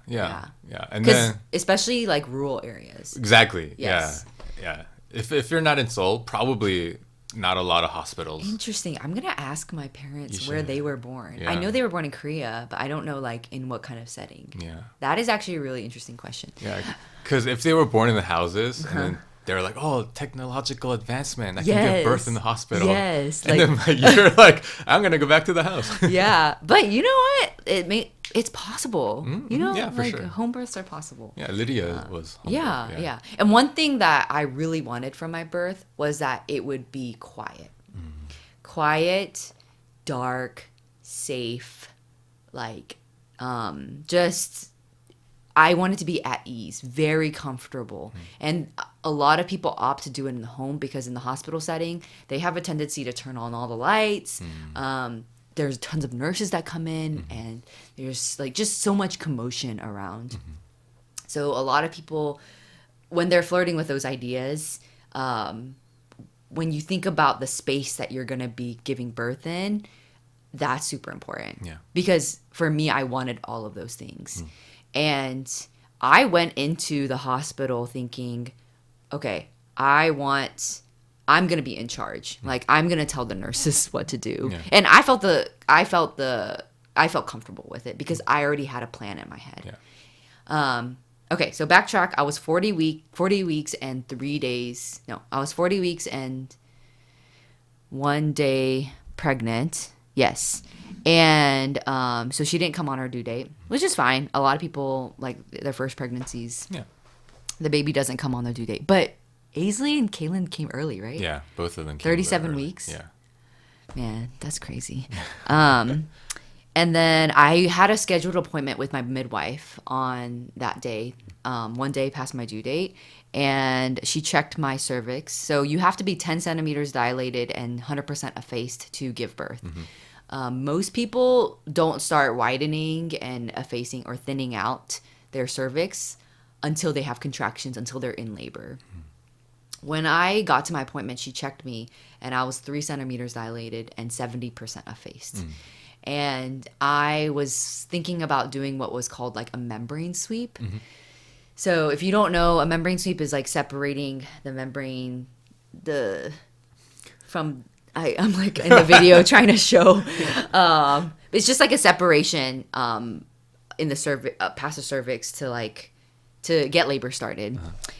And then especially like rural areas. Exactly. Yes. Yeah. If you're not in Seoul, probably not a lot of hospitals. Interesting. I'm gonna ask my parents You where should. they were born. I Yeah. know they were born in Korea, but I don't know like in what kind of setting. Yeah. That is actually a really interesting question. Yeah. Because if they were born in the houses and then they're like, oh, technological advancement, I can give birth in the hospital. Yes. And then like, you're like, I'm gonna go back to the house. Yeah, but you know what? It's possible. You know, yeah, for like sure. home births are possible. Yeah, Lydia was humble. Yeah. And one thing that I really wanted from my birth was that it would be quiet. Quiet, dark, safe, like just I wanted to be at ease, very comfortable. And a lot of people opt to do it in the home because in the hospital setting, they have a tendency to turn on all the lights. There's tons of nurses that come in and there's like just so much commotion around. So a lot of people, when they're flirting with those ideas, when you think about the space that you're going to be giving birth in, that's super important. Yeah. Because for me, I wanted all of those things. And I went into the hospital thinking, okay, I'm going to be in charge. Like I'm going to tell the nurses what to do. Yeah. And I felt comfortable with it because I already had a plan in my head. Yeah. Okay, so backtrack. I was 40 weeks and 3 days. No, I was 40 weeks and 1 day pregnant. Yes. And so she didn't come on her due date, which is fine. A lot of people, like their first pregnancies, the baby doesn't come on their due date. But Aisley and Kaylin came early, right? Yeah, both of them came 37 early. weeks? Yeah. Man, that's crazy. And then I had a scheduled appointment with my midwife on that day, 1 day past my due date, and she checked my cervix. So you have to be 10 centimeters dilated and 100% effaced to give birth. Most people don't start widening and effacing or thinning out their cervix until they have contractions, until they're in labor. When I got to my appointment, she checked me, and I was 3 centimeters dilated and 70% effaced. And I was thinking about doing what was called like a membrane sweep. So if you don't know, a membrane sweep is like separating the membrane from I'm like in the video trying to show. It's just like a separation in the past the cervix to get labor started.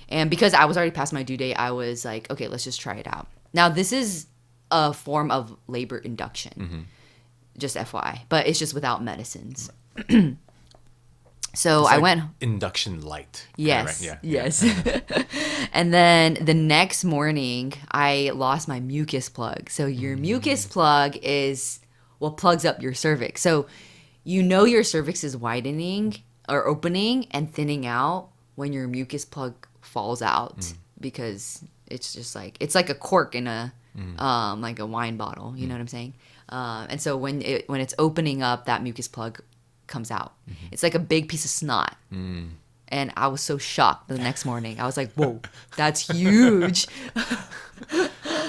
And because I was already past my due date, I was like, okay, let's just try it out. Now this is a form of labor induction. Just FYI, but it's just without medicines. So It's I like went induction light. Yes. Right? Yes. And then the next morning, I lost my mucus plug. So your mucus plug is what plugs up your cervix. So you know your cervix is widening or opening and thinning out when your mucus plug falls out because it's just like it's like a cork in a like a wine bottle. You know what I'm saying? And so when it's opening up, that mucus plug comes out. It's like a big piece of snot. And I was so shocked the next morning. I was like, whoa, that's huge.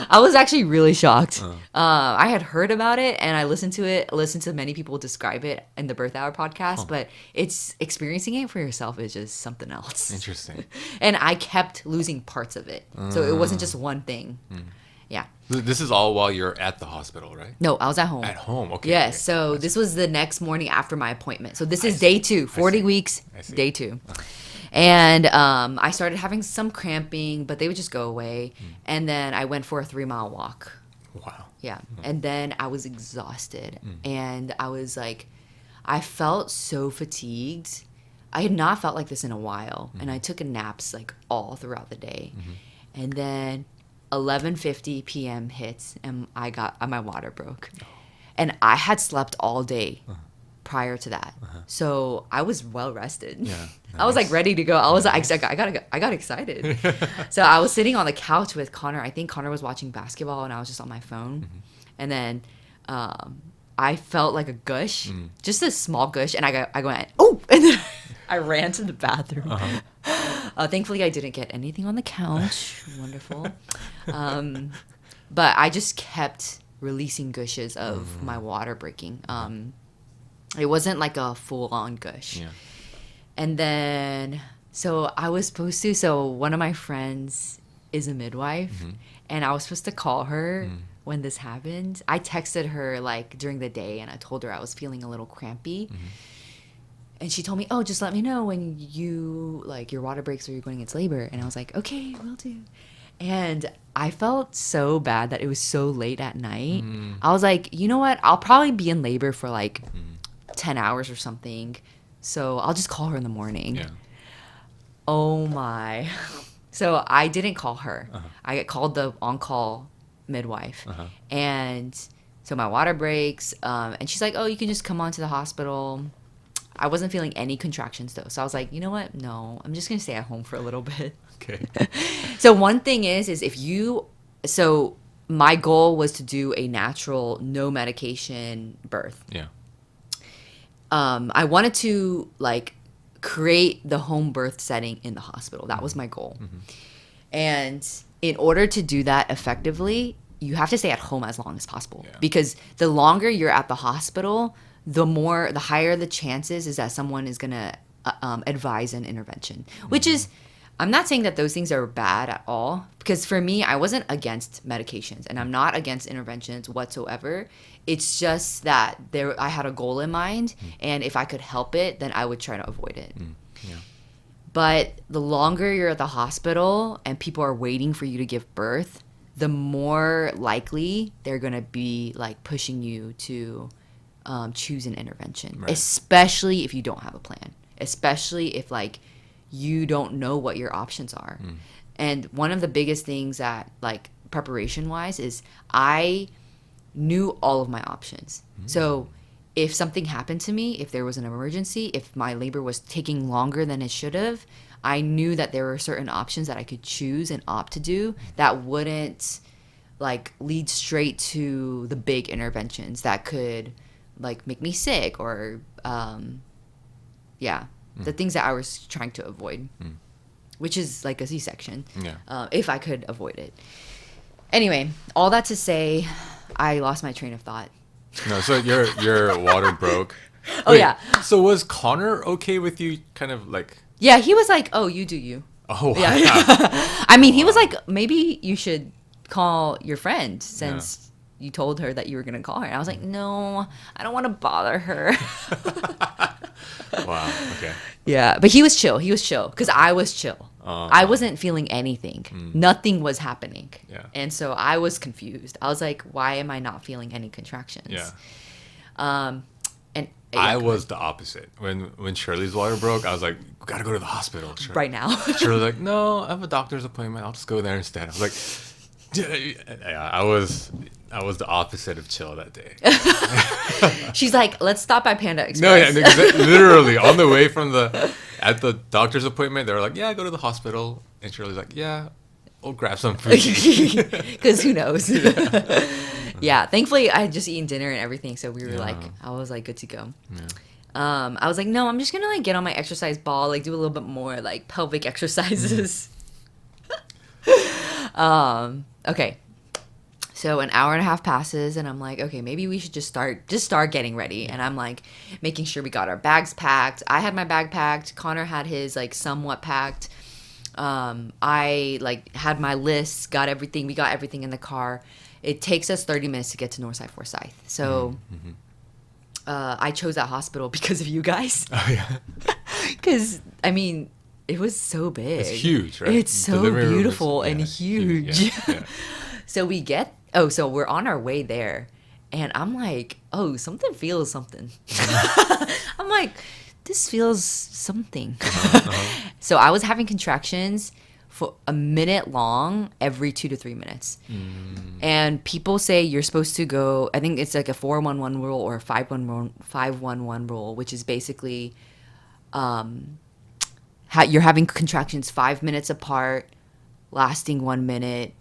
I was actually really shocked. I had heard about it and I listened to many people describe it in the Birth Hour podcast, but it's experiencing it for yourself is just something else. Interesting. And I kept losing parts of it. So it wasn't just one thing. Yeah. This is all while you're at the hospital, right? No, I was at home. At home, okay. Yes, okay. so this was the next morning after my appointment. So this is day 2, 40 weeks, day 2. And I started having some cramping, but they would just go away. And then I went for a 3-mile walk. Wow. Yeah. And then I was exhausted. And I was like, I felt so fatigued. I had not felt like this in a while. And I took naps like all throughout the day. And then 11:50 p.m. hits and my water broke. And I had slept all day prior to that. So I was well rested. Yeah. Nice. I was like ready to go. I was like, I got excited. So I was sitting on the couch with Connor. I think Connor was watching basketball and I was just on my phone. And then I felt like a gush, just a small gush. And I went, oh, and then I ran to the bathroom. Thankfully, I didn't get anything on the couch. Wonderful. But I just kept releasing gushes of my water breaking. It wasn't like a full-on gush. Yeah. And then, so I was supposed to, so one of my friends is a midwife, and I was supposed to call her when this happened. I texted her like during the day, and I told her I was feeling a little crampy. And she told me, oh, just let me know when you, like, your water breaks or you're going into labor. And I was like, okay, will do. And I felt so bad that it was so late at night. I was like, you know what? I'll probably be in labor for like 10 hours or something. So I'll just call her in the morning. Yeah. Oh my. So I didn't call her. I called the on-call midwife. And so my water breaks. And she's like, oh, you can just come on to the hospital. I wasn't feeling any contractions though. So I was like, you know what? No, I'm just going to stay at home for a little bit. Okay. So one thing is if you, so my goal was to do a natural, no medication birth. Yeah. I wanted to like create the home birth setting in the hospital. That was my goal. And in order to do that effectively, you have to stay at home as long as possible. Yeah. Because the longer you're at the hospital, the higher the chances is that someone is going to advise an intervention, which is, I'm not saying that those things are bad at all, because for me, I wasn't against medications and I'm not against interventions whatsoever. It's just that I had a goal in mind, and if I could help it, then I would try to avoid it. Yeah. But the longer you're at the hospital and people are waiting for you to give birth, the more likely they're going to be like pushing you to choose an intervention, Right. especially if you don't have a plan, especially if like you don't know what your options are. And one of the biggest things that like preparation wise is I knew all of my options. So if something happened to me, if there was an emergency, if my labor was taking longer than it should have, I knew that there were certain options that I could choose and opt to do that wouldn't like lead straight to the big interventions that could like make me sick or the things that I was trying to avoid, which is like a C-section, if I could avoid it. Anyway, all that to say, I lost my train of thought. No, so your water broke. Oh, yeah. So was Connor okay with you kind of like... Yeah, he was like, oh, you do you. Oh, wow. Yeah. I mean, he was like, maybe you should call your friend since you told her that you were going to call her. And I was like, no, I don't want to bother her. Wow, okay. Yeah, but he was chill. He was chill because I was chill. I wasn't feeling anything. Nothing was happening. Yeah. And so I was confused. I was like, why am I not feeling any contractions? Yeah. And I was the opposite. When Shirley's water broke, I was like, we gotta go to the hospital. Right now. Shirley's like, no, I have a doctor's appointment. I'll just go there instead. I was like, yeah, I was the opposite of chill that day. She's like, let's stop by Panda Express. No, yeah, literally on the way at the doctor's appointment, they were like, yeah, go to the hospital. And Shirley's like, yeah, we'll grab some food. Because who knows? Yeah, thankfully I had just eaten dinner and everything, so we were like, I was like good to go. Yeah. I was like, no, I'm just gonna like get on my exercise ball, like do a little bit more like pelvic exercises. Okay. So an hour and a half passes and I'm like, okay, maybe we should just start getting ready. And I'm like making sure we got our bags packed. I had my bag packed. Connor had his like somewhat packed. I like had my list, got everything. We got everything in the car. It takes us 30 minutes to get to Northside Forsyth. So I chose that hospital because of you guys. Oh, yeah. Because, I mean, it was so big. It's huge, right? It's so beautiful and huge. Yeah. So so we're on our way there. And I'm like, oh, something feels something. I'm like, this feels something. So I was having contractions for a minute long every 2 to 3 minutes. And people say you're supposed to go, I think it's like a 4-1-1 rule or a 5-1-1 rule, which is basically you're having contractions 5 minutes apart, lasting 1 minute,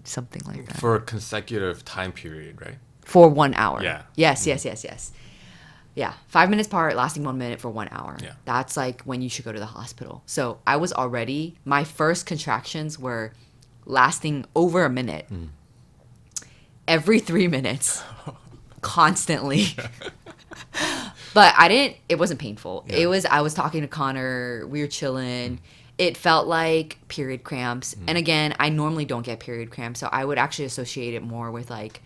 something like that. For a consecutive time period, right? For 1 hour. Yeah. Yes. Yeah, 5 minutes apart, lasting 1 minute for 1 hour. Yeah. That's like when you should go to the hospital. So I was already, my first contractions were lasting over a minute. Every 3 minutes. Constantly. But it wasn't painful. Yeah. I was talking to Connor, we were chilling. It felt like period cramps. And again, I normally don't get period cramps, so I would actually associate it more with like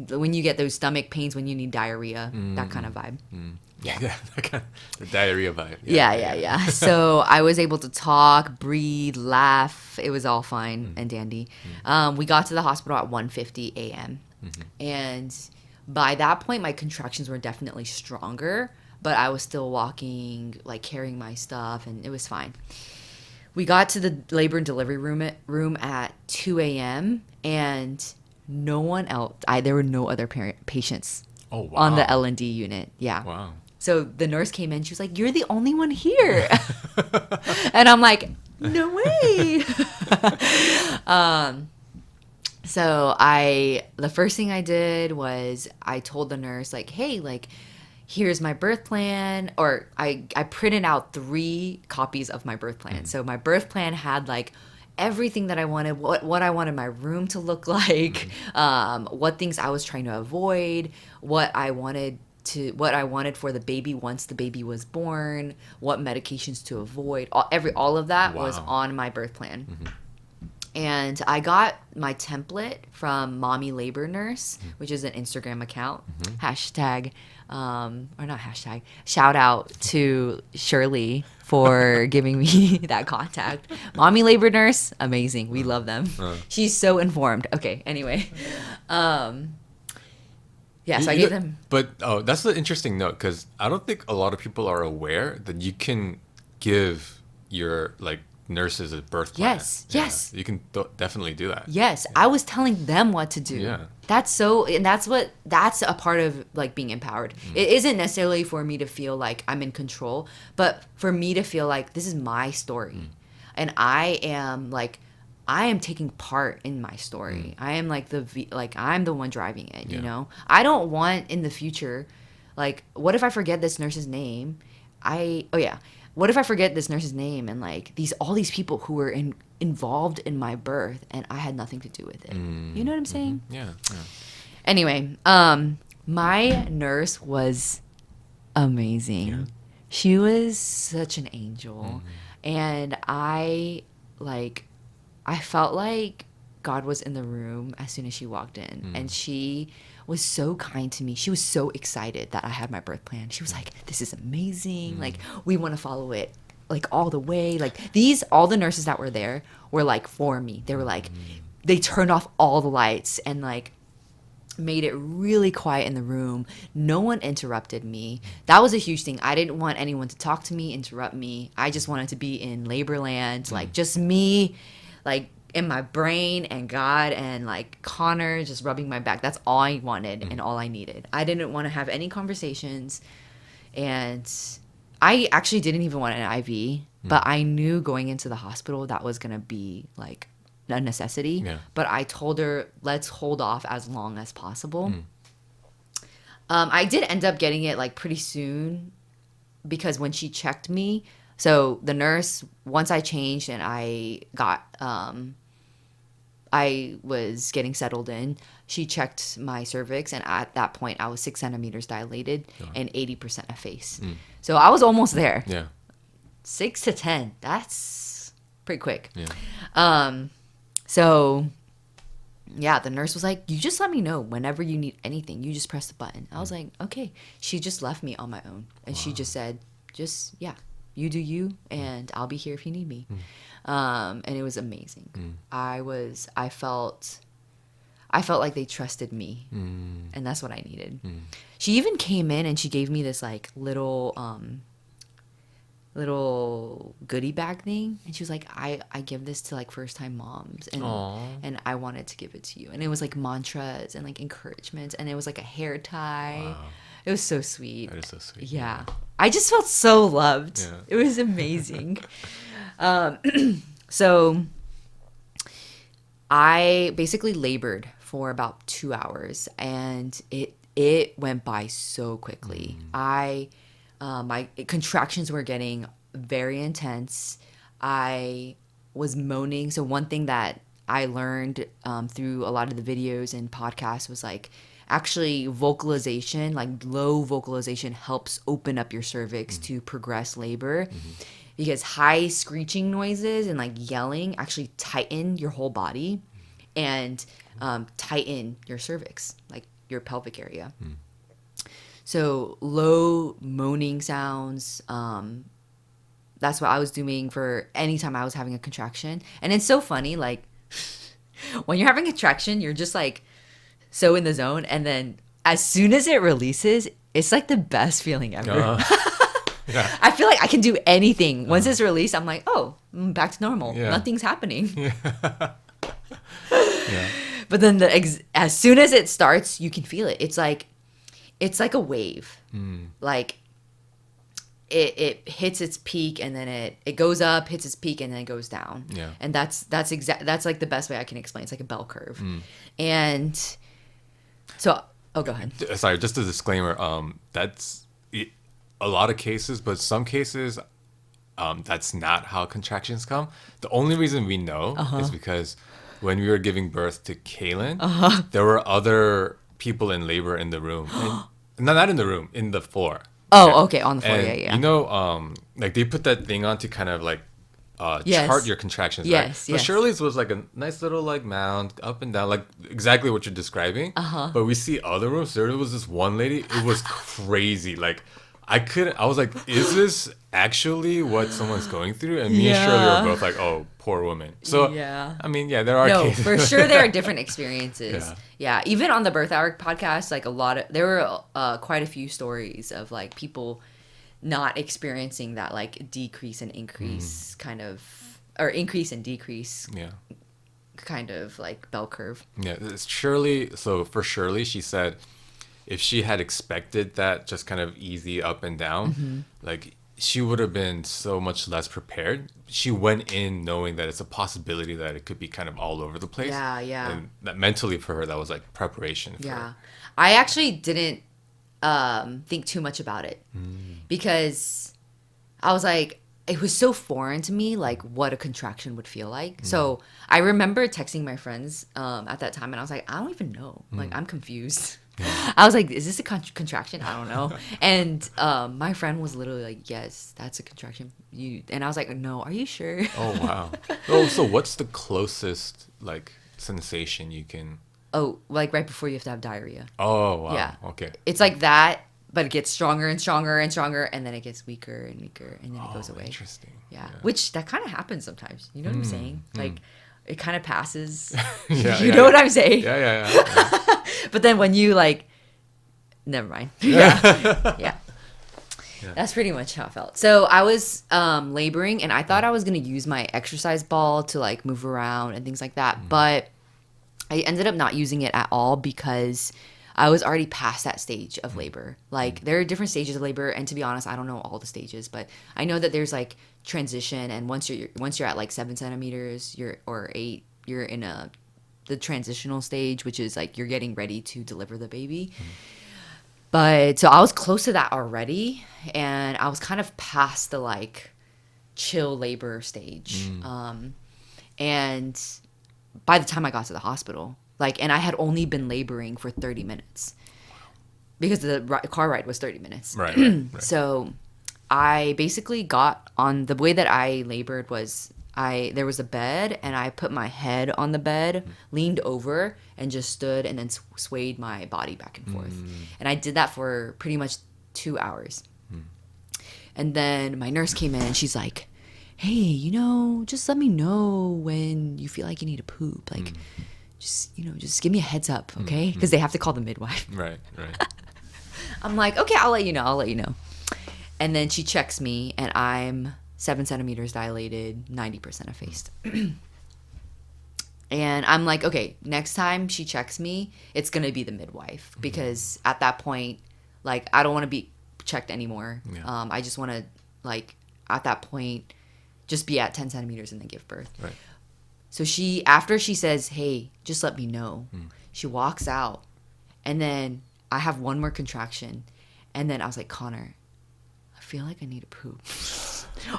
when you get those stomach pains when you need diarrhea, that kind of vibe. Yeah, the diarrhea vibe. Yeah. So I was able to talk, breathe, laugh. It was all fine and dandy. We got to the hospital at 1:50 a.m. And by that point, my contractions were definitely stronger, but I was still walking, like carrying my stuff, and it was fine. We got to the labor and delivery room at 2 a.m. and no one else. There were no other patients on the L&D unit. Yeah. Wow. So the nurse came in. She was like, "You're the only one here," and I'm like, "No way." So the first thing I did was I told the nurse like, "Hey, like, here's my birth plan," or I printed out 3 copies of my birth plan. So my birth plan had like everything that I wanted, what I wanted my room to look like, what things I was trying to avoid, what I wanted for the baby once the baby was born, what medications to avoid. All of that was on my birth plan. And I got my template from Mommy Labor Nurse, which is an Instagram account. Hashtag, or not hashtag, shout out to Shirley for giving me that contact. Mommy Labor Nurse, amazing. We love them. She's so informed. Okay, anyway. Yeah, so I gave them. But that's the interesting note, because I don't think a lot of people are aware that you can give your like nurses a birth plan. Yes. You can definitely do that. Yes, I was telling them what to do. Yeah. That's a part of like being empowered. It isn't necessarily for me to feel like I'm in control, but for me to feel like this is my story. And I am taking part in my story. I am like I'm the one driving it, you know? I don't want in the future, like, what if I forget this nurse's name? What if I forget this nurse's name and like all these people who were involved in my birth and I had nothing to do with it? You know what I'm saying? Yeah. Anyway, my nurse was amazing. Yeah. She was such an angel. And I felt like God was in the room as soon as she walked in. And she was so kind to me. She was so excited that I had my birth plan. She was like, "This is amazing. Like, we want to follow it like all the way." Like all the nurses that were there were like for me. They were like, they turned off all the lights and like made it really quiet in the room. No one interrupted me. That was a huge thing. I didn't want anyone to talk to me, interrupt me. I just wanted to be in labor land, like just me, like in my brain and God and like Connor just rubbing my back. That's all I wanted and all I needed. I didn't want to have any conversations, and I actually didn't even want an IV, but I knew going into the hospital that was going to be like a necessity. Yeah. But I told her, let's hold off as long as possible. I did end up getting it like pretty soon, because when she checked me, so the nurse, once I changed and I was getting settled in, she checked my cervix, and at that point I was 6 centimeters dilated and 80% effaced. So I was almost there. Yeah. 6 to 10, that's pretty quick. Yeah. So yeah, the nurse was like, "You just let me know whenever you need anything. You just press the button." I was like, "Okay." She just left me on my own, and she just said, "You do you, and I'll be here if you need me." And it was amazing. I felt like they trusted me, and that's what I needed. She even came in and she gave me this like little goodie bag thing, and she was like, I give this to like first time moms, and I wanted to give it to you. And it was like mantras and like encouragement, and it was like a hair tie. Wow. It was so sweet. That is so sweet. Yeah. I just felt so loved. Yeah. It was amazing. So I basically labored for about 2 hours, and it went by so quickly. My contractions were getting very intense. I was moaning. So one thing that I learned through a lot of the videos and podcasts was like, actually vocalization, like low vocalization, helps open up your cervix to progress labor. Because high screeching noises and like yelling actually tighten your whole body and tighten your cervix, like your pelvic area. So low moaning sounds, that's what I was doing for any time I was having a contraction. And it's so funny, like when you're having a contraction, you're just like so in the zone. And then as soon as it releases, it's like the best feeling ever. Yeah. I feel like I can do anything. Once it's released, I'm like, oh, back to normal. Yeah. Nothing's happening. Yeah. But then as soon as it starts, you can feel it. It's like a wave. Like it hits its peak and then it goes up, hits its peak and then it goes down. Yeah. And that's like the best way I can explain. It's like a bell curve. And so, go ahead. Sorry, just a disclaimer. That's a lot of cases, but some cases, that's not how contractions come. The only reason we know is because when we were giving birth to Kaylin, there were other people in labor in the room. And, not in the room, in the floor. Oh, okay, on the floor, and, yeah. You know, like they put that thing on to kind of like chart your contractions, right? So Shirley's was like a nice little like mound up and down, like exactly what you're describing. But we see other rooms. There was this one lady. It was crazy. Like I was like, is this actually what someone's going through? And me and Shirley were both like, oh, poor woman. So I mean, there are cases. For sure there are different experiences. Yeah. Even on the Birth Hour podcast, like there were quite a few stories of like people not experiencing that like decrease and increase kind of, or increase and decrease kind of like bell curve. Yeah, it's Shirley. So for Shirley, she said if she had expected that just kind of easy up and down, like she would have been so much less prepared. She went in knowing that it's a possibility that it could be kind of all over the place. Yeah. And that mentally for her, that was like preparation for her. I actually didn't think too much about it because I was like, it was so foreign to me, like what a contraction would feel like. So I remember texting my friends at that time and I was like, I don't even know. Like, I'm confused. I was like, is this a contraction? I don't know. And my friend was literally like, yes, that's a contraction. And I was like, no, are you sure? Oh, wow. Oh, so what's the closest like sensation you can... Oh, like right before you have to have diarrhea. Oh, wow. Yeah. Okay. It's like that, but it gets stronger and stronger and stronger, and then it gets weaker and weaker, and then it goes away. Interesting. Yeah. Which that kind of happens sometimes. You know what I'm saying? Like, it kind of passes. You know what I'm saying? Yeah. But then when you like, never mind. Yeah. That's pretty much how I felt. So I was laboring, and I thought I was gonna use my exercise ball to like move around and things like that, but I ended up not using it at all because I was already past that stage of labor. Like there are different stages of labor, and to be honest, I don't know all the stages, but I know that there's like transition, and once you're at like 7 centimeters, or 8, you're in the transitional stage, which is like you're getting ready to deliver the baby. But so I was close to that already, and I was kind of past the like chill labor stage. And by the time I got to the hospital, like, and I had only been laboring for 30 minutes because the car ride was 30 minutes. Right. So I basically got on, the way that I labored was there was a bed, and I put my head on the bed, leaned over, and just stood and then swayed my body back and forth. And I did that for pretty much 2 hours. And then my nurse came in and she's like, hey, just let me know when you feel like you need to poop. Like, just give me a heads up, okay? Because they have to call the midwife. Right. I'm like, okay, I'll let you know. And then she checks me, and I'm 7 centimeters dilated, 90% effaced. And I'm like, okay, next time she checks me, it's going to be the midwife. Because at that point, like, I don't want to be checked anymore. Yeah. I just want to, like, at that point, just be at 10 centimeters and then give birth. Right. So after she says, hey, just let me know, she walks out. And then I have one more contraction. And then I was like, Connor, I feel like I need to poop.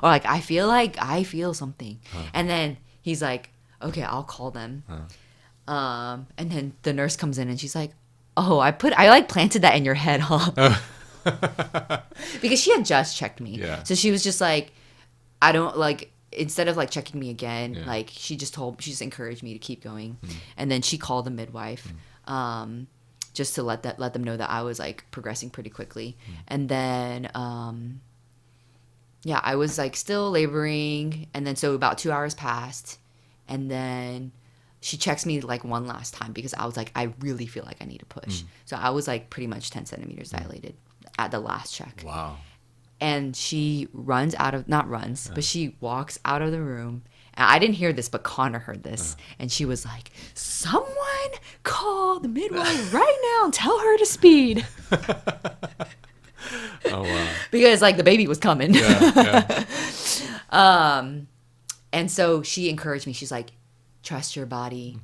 Or like, I feel something. And then he's like, okay, I'll call them. And then the nurse comes in and she's like, Oh, I like planted that in your head, huh? Because she had just checked me. Yeah. So she was just like, I don't like, instead of like checking me again, Yeah. like she just encouraged me to keep going. And then she called the midwife, just to let them know that I was like progressing pretty quickly. And then, yeah, I was like still laboring. And then so about 2 hours passed. And then she checks me like one last time because I was like, I really feel like I need to push. So I was like pretty much 10 centimeters dilated at the last check. Wow. And she but she walks out of the room. And I didn't hear this, but Connor heard this. And she was like, someone call the midwife right now and tell her to speed. Oh, wow. Because like the baby was coming. Yeah. And so she encouraged me. She's like, trust your body,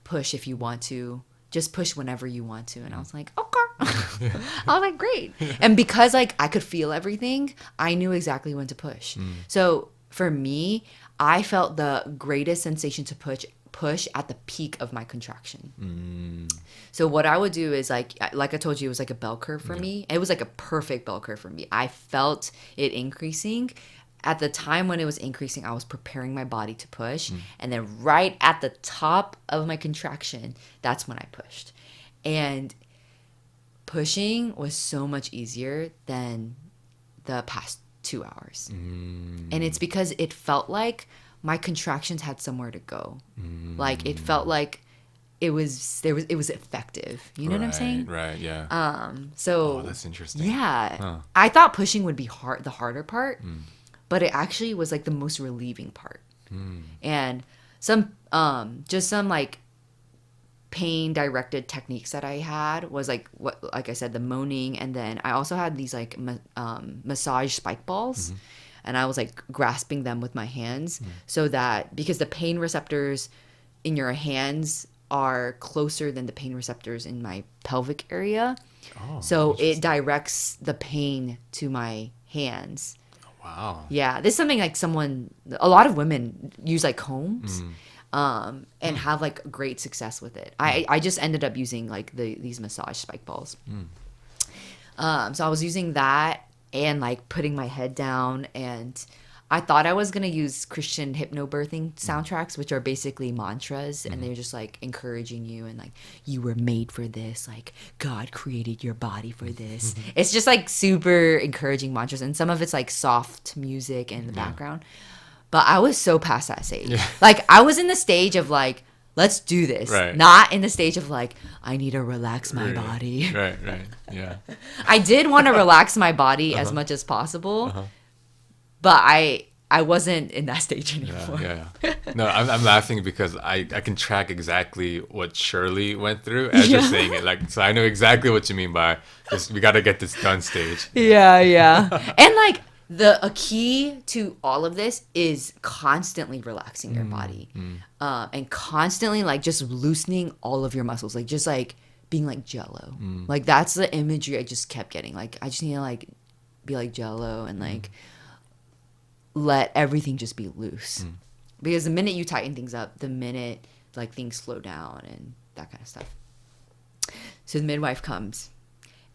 push if you want to, just push whenever you want to. And I was like, okay. I was like, great. And because like I could feel everything, I knew exactly when to push. So for me, I felt the greatest sensation to push at the peak of my contraction. So what I would do is like I told you, it was like a bell curve for me. It was like a perfect bell curve for me. I felt it increasing. At the time when it was increasing, I was preparing my body to push. And then right at the top of my contraction, that's when I pushed. And pushing was so much easier than the past 2 hours. And it's because it felt like my contractions had somewhere to go. Like it felt like it was effective. You know what I'm saying? Right, yeah. So that's interesting. Yeah. Huh. I thought pushing would be the harder part. But it actually was like the most relieving part. And some like pain directed techniques that I had was like like I said, the moaning. And then I also had these like massage spike balls, and I was like grasping them with my hands so that, because the pain receptors in your hands are closer than the pain receptors in my pelvic area. So it directs the pain to my hands. Wow. Yeah, this is something like a lot of women use like combs, and have like great success with it. I just ended up using like these massage spike balls. So I was using that and like putting my head down, and I thought I was gonna use Christian hypnobirthing soundtracks, which are basically mantras, and they're just like encouraging you and like, you were made for this, like God created your body for this. It's just like super encouraging mantras, and some of it's like soft music in the background. But I was so past that stage. Like I was in the stage of like, let's do this, not in the stage of like, I need to relax my body. Right, yeah. I did want to relax my body as much as possible. But I wasn't in that stage anymore. Yeah. No, I'm laughing because I can track exactly what Shirley went through as you're saying it. Like, so I know exactly what you mean by this. We got to get this done stage. Yeah. And like a key to all of this is constantly relaxing your body, and constantly like just loosening all of your muscles, like just like being like Jello. Like that's the imagery I just kept getting. Like I just need to like be like Jello and like let everything just be loose. Because the minute you tighten things up, the minute like things slow down and that kind of stuff. So the midwife comes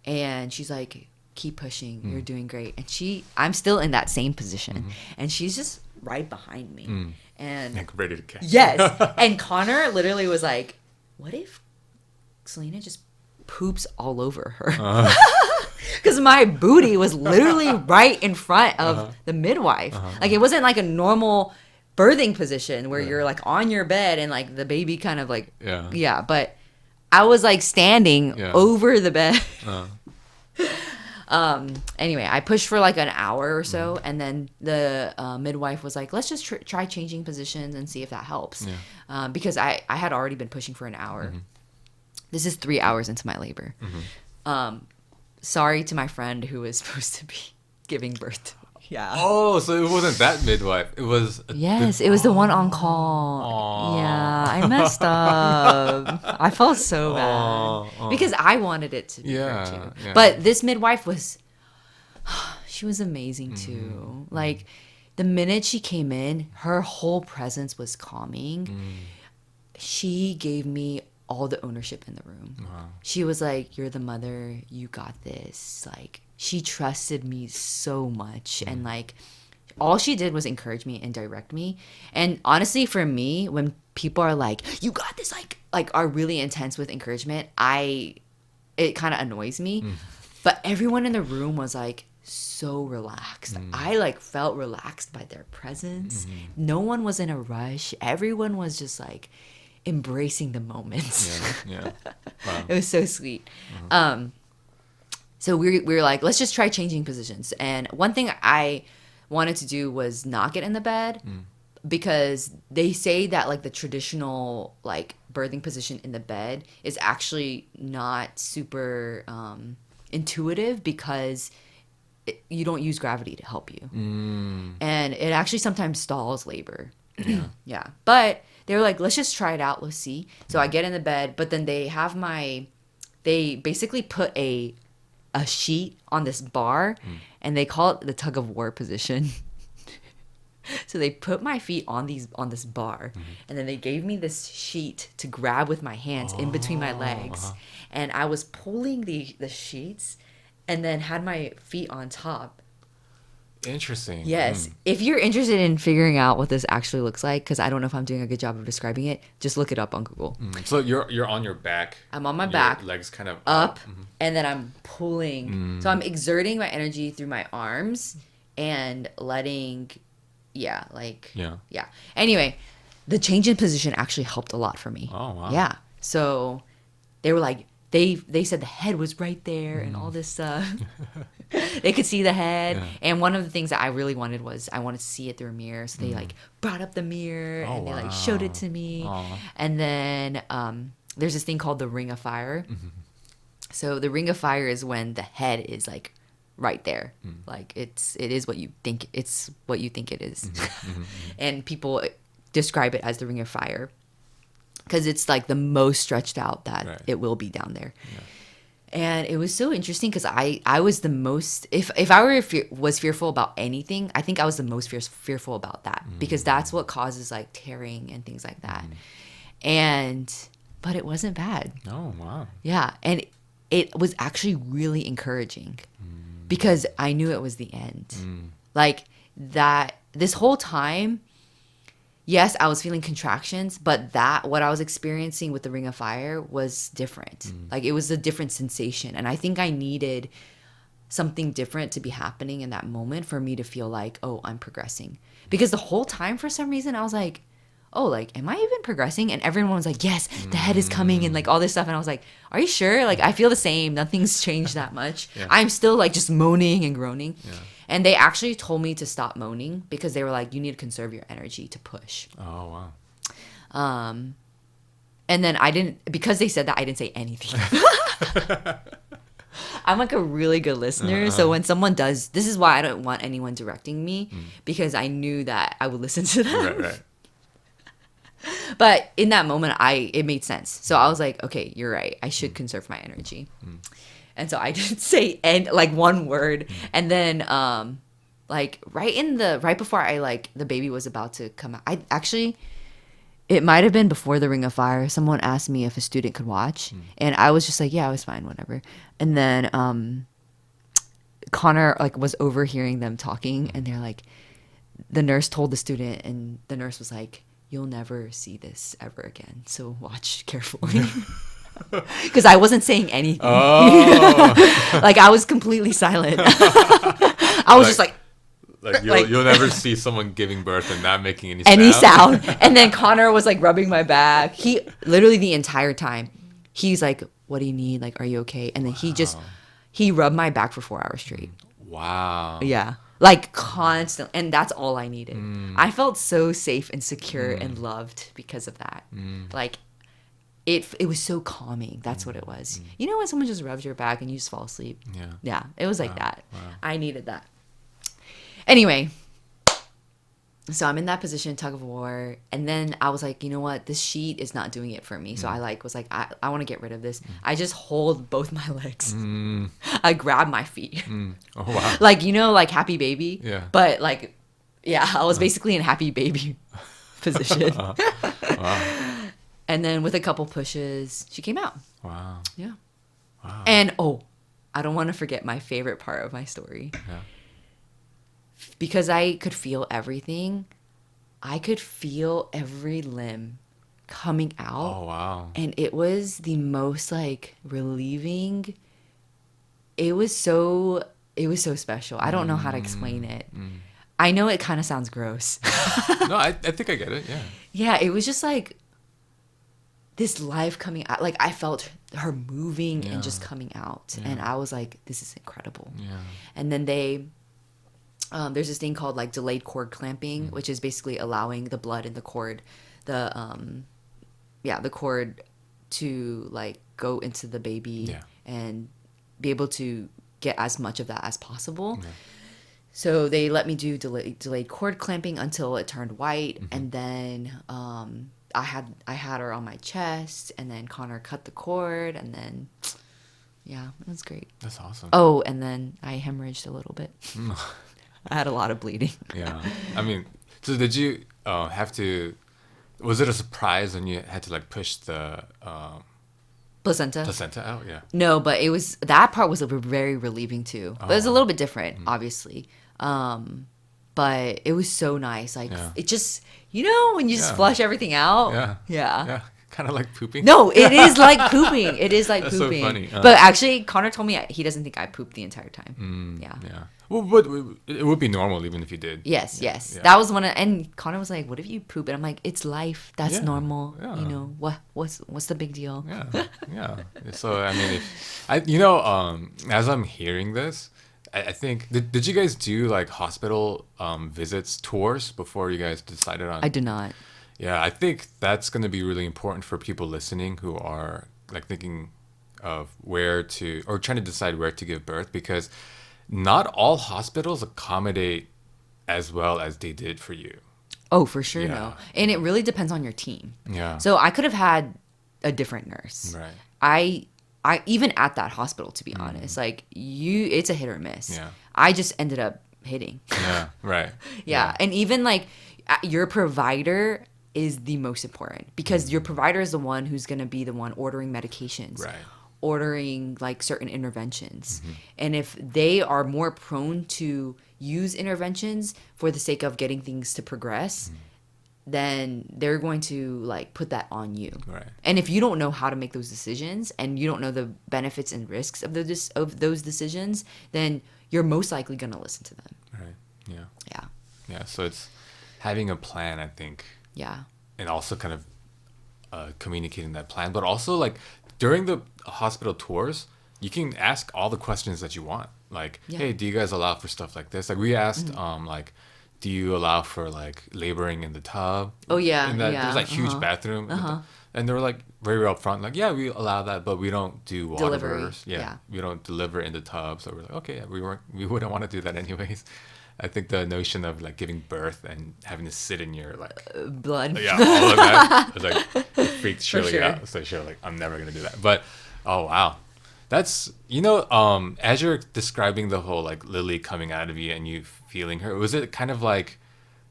and she's like, keep pushing, you're doing great. And I'm still in that same position, and she's just right behind me, and like ready to catch. Yes. And Connor literally was like, what if Solina just poops all over her? Because my booty was literally right in front of the midwife. Like it wasn't like a normal birthing position where you're like on your bed and like the baby kind of like but I was like standing over the bed. Anyway, I pushed for like an hour or so, and then the midwife was like, let's just try changing positions and see if that helps. Because I had already been pushing for an hour. This is 3 hours into my labor. Sorry to my friend who was supposed to be giving birth to me. Yeah. Oh, so it wasn't that midwife. It was... It was the one on call. Aww. Yeah, I messed up. I felt so bad. Because I wanted it to be her too. Yeah. But this midwife she was amazing too. Like, the minute she came in, her whole presence was calming. She gave me all the ownership in the room. Wow. She was like, "You're the mother. You got this." Like, she trusted me so much. And like, all she did was encourage me and direct me. And honestly, for me, when people are like, "You got this," like are really intense with encouragement, it kind of annoys me. But everyone in the room was like so relaxed. I like felt relaxed by their presence. No one was in a rush. Everyone was just like embracing the moments. Yeah. Wow. It was so sweet. So we were like, let's just try changing positions. And one thing I wanted to do was not get in the bed, because they say that like the traditional like birthing position in the bed is actually not super intuitive, because you don't use gravity to help you. And it actually sometimes stalls labor. Yeah. But they were like, let's just try it out. Let's see. So I get in the bed, but then they basically put a sheet on this bar, and they call it the tug of war position. So they put my feet on this bar, and then they gave me this sheet to grab with my hands in between my legs. And I was pulling the sheets and then had my feet on top. Interesting. Yes. If you're interested in figuring out what this actually looks like, because I don't know if I'm doing a good job of describing it, just look it up on Google. So you're on your back. I'm on my your back. Legs kind of up. And then I'm pulling. So I'm exerting my energy through my arms and letting, yeah. Anyway, the change in position actually helped a lot for me. Oh, wow. Yeah. So they were like, they said the head was right there and all this stuff. They could see the head. Yeah. And one of the things that I really wanted was I wanted to see it through a mirror. So they like brought up the mirror and they like showed it to me. Aww. And then there's this thing called the ring of fire. So the ring of fire is when the head is like right there. Like it is what you think it is. And people describe it as the ring of fire, because it's like the most stretched out that it will be down there. Yeah. And it was so interesting because I was the most, if I was fearful about anything, I think I was the most fearful about that, because that's what causes like tearing and things like that. But it wasn't bad. Oh, wow. Yeah. And it was actually really encouraging, because I knew it was the end. Like that, this whole time, yes, I was feeling contractions, but what I was experiencing with the Ring of Fire was different. Like it was a different sensation. And I think I needed something different to be happening in that moment for me to feel like, oh, I'm progressing. Because the whole time, for some reason, I was like, oh, like, am I even progressing? And everyone was like, yes, the head is coming and like all this stuff. And I was like, are you sure? Like, I feel the same. Nothing's changed that much. I'm still like just moaning and groaning. Yeah. And they actually told me to stop moaning, because they were like, you need to conserve your energy to push. Oh, wow. And then because they said that, I didn't say anything. I'm like a really good listener. So when someone does, this is why I don't want anyone directing me, because I knew that I would listen to them. Right. But in that moment, it made sense. So I was like, okay, you're right. I should conserve my energy. And so I didn't say like one word. And then like right before the baby was about to come out, it might have been before the Ring of Fire, someone asked me if a student could watch. And I was just like, yeah, I was fine, whatever. And then Connor like was overhearing them talking, and they're like, the nurse told the student, and the nurse was like, you'll never see this ever again, so watch carefully. Because I wasn't saying anything. Oh. Like I was completely silent. I was just like you'll never see someone giving birth and not making any sound. And then Connor was like rubbing my back. He literally the entire time, he's like, what do you need? Like, are you okay? And then he rubbed my back for 4 hours straight. Wow. Yeah. Like constant, and that's all I needed. I felt so safe and secure and loved because of that. Like it was so calming. That's what it was. You know when someone just rubs your back and you just fall asleep? Yeah, it was like that. Wow. I needed that. Anyway, so I'm in that position, tug of war, and then I was like, you know what? This sheet is not doing it for me. So I was like, I want to get rid of this. I just hold both my legs. I grab my feet. Oh, wow. Like, you know, like Happy Baby? Yeah. But like, yeah, I was basically in Happy Baby position. Wow. And then with a couple pushes, she came out. Wow. Yeah. Wow. And I don't want to forget my favorite part of my story. Yeah. Because I could feel everything. I could feel every limb coming out. Oh, wow. And it was the most like relieving. It was so special. I don't know how to explain it. I know it kind of sounds gross. No, I think I get it. Yeah. Yeah, it was just like this life coming out. Like I felt her moving and just coming out. Yeah. And I was like, this is incredible. Yeah. And then there's this thing called like delayed cord clamping, which is basically allowing the blood in the cord, the cord to like go into the baby and be able to get as much of that as possible. Yeah. So they let me do delayed cord clamping until it turned white, and then I had her on my chest, and then Connor cut the cord, and then it was great. That's awesome. Oh, and then I hemorrhaged a little bit. I had a lot of bleeding. Yeah, I mean, so did you have to? Was it a surprise when you had to like push the placenta out? Yeah. No, but that part was very relieving too. But it was a little bit different, obviously. But it was so nice. Like it just, when you just flush everything out. Yeah. Kind of like pooping. No, it is like pooping. It is like That's pooping. So funny. But actually, Connor told me he doesn't think I pooped the entire time. Yeah. Well, but it would be normal even if you did. Yes. That was and Connor was like, "What if you poop?" And I'm like, "It's life. That's normal. Yeah. What's the big deal?" Yeah. So I mean, as I'm hearing this, I think did you guys do like hospital visits tours before you guys decided on? I did not. Yeah, I think that's going to be really important for people listening who are like thinking of where to or trying to decide where to give birth, because not all hospitals accommodate as well as they did for you. Oh, for sure, no. And it really depends on your team. Yeah. So I could have had a different nurse. Right. I even at that hospital, to be honest, like it's a hit or miss. Yeah. I just ended up hitting. Yeah. Right. Yeah. And even like your provider is the most important, because your provider is the one who's going to be the one ordering medications. Right. Ordering like certain interventions. And if they are more prone to use interventions for the sake of getting things to progress, then they're going to like put that on you. Right. And if you don't know how to make those decisions and you don't know the benefits and risks of those decisions, then you're most likely going to listen to them. Right. Yeah. Yeah. Yeah. So it's having a plan, I think. Yeah. And also kind of communicating that plan, but also like during the hospital tours, you can ask all the questions that you want. Like, hey, do you guys allow for stuff like this? Like we asked, like, do you allow for like laboring in the tub? Oh yeah, There's like huge bathroom, and they were like very upfront, like, yeah, we allow that, but we don't do water births. Yeah, we don't deliver in the tub. So we're like, okay, we wouldn't want to do that anyways. I think the notion of like giving birth and having to sit in your like blood, all of that, was like it freaked Shirley out. So Shirley like, I'm never gonna do that. But oh wow, that's as you're describing the whole like Lily coming out of you and you feeling her, was it kind of like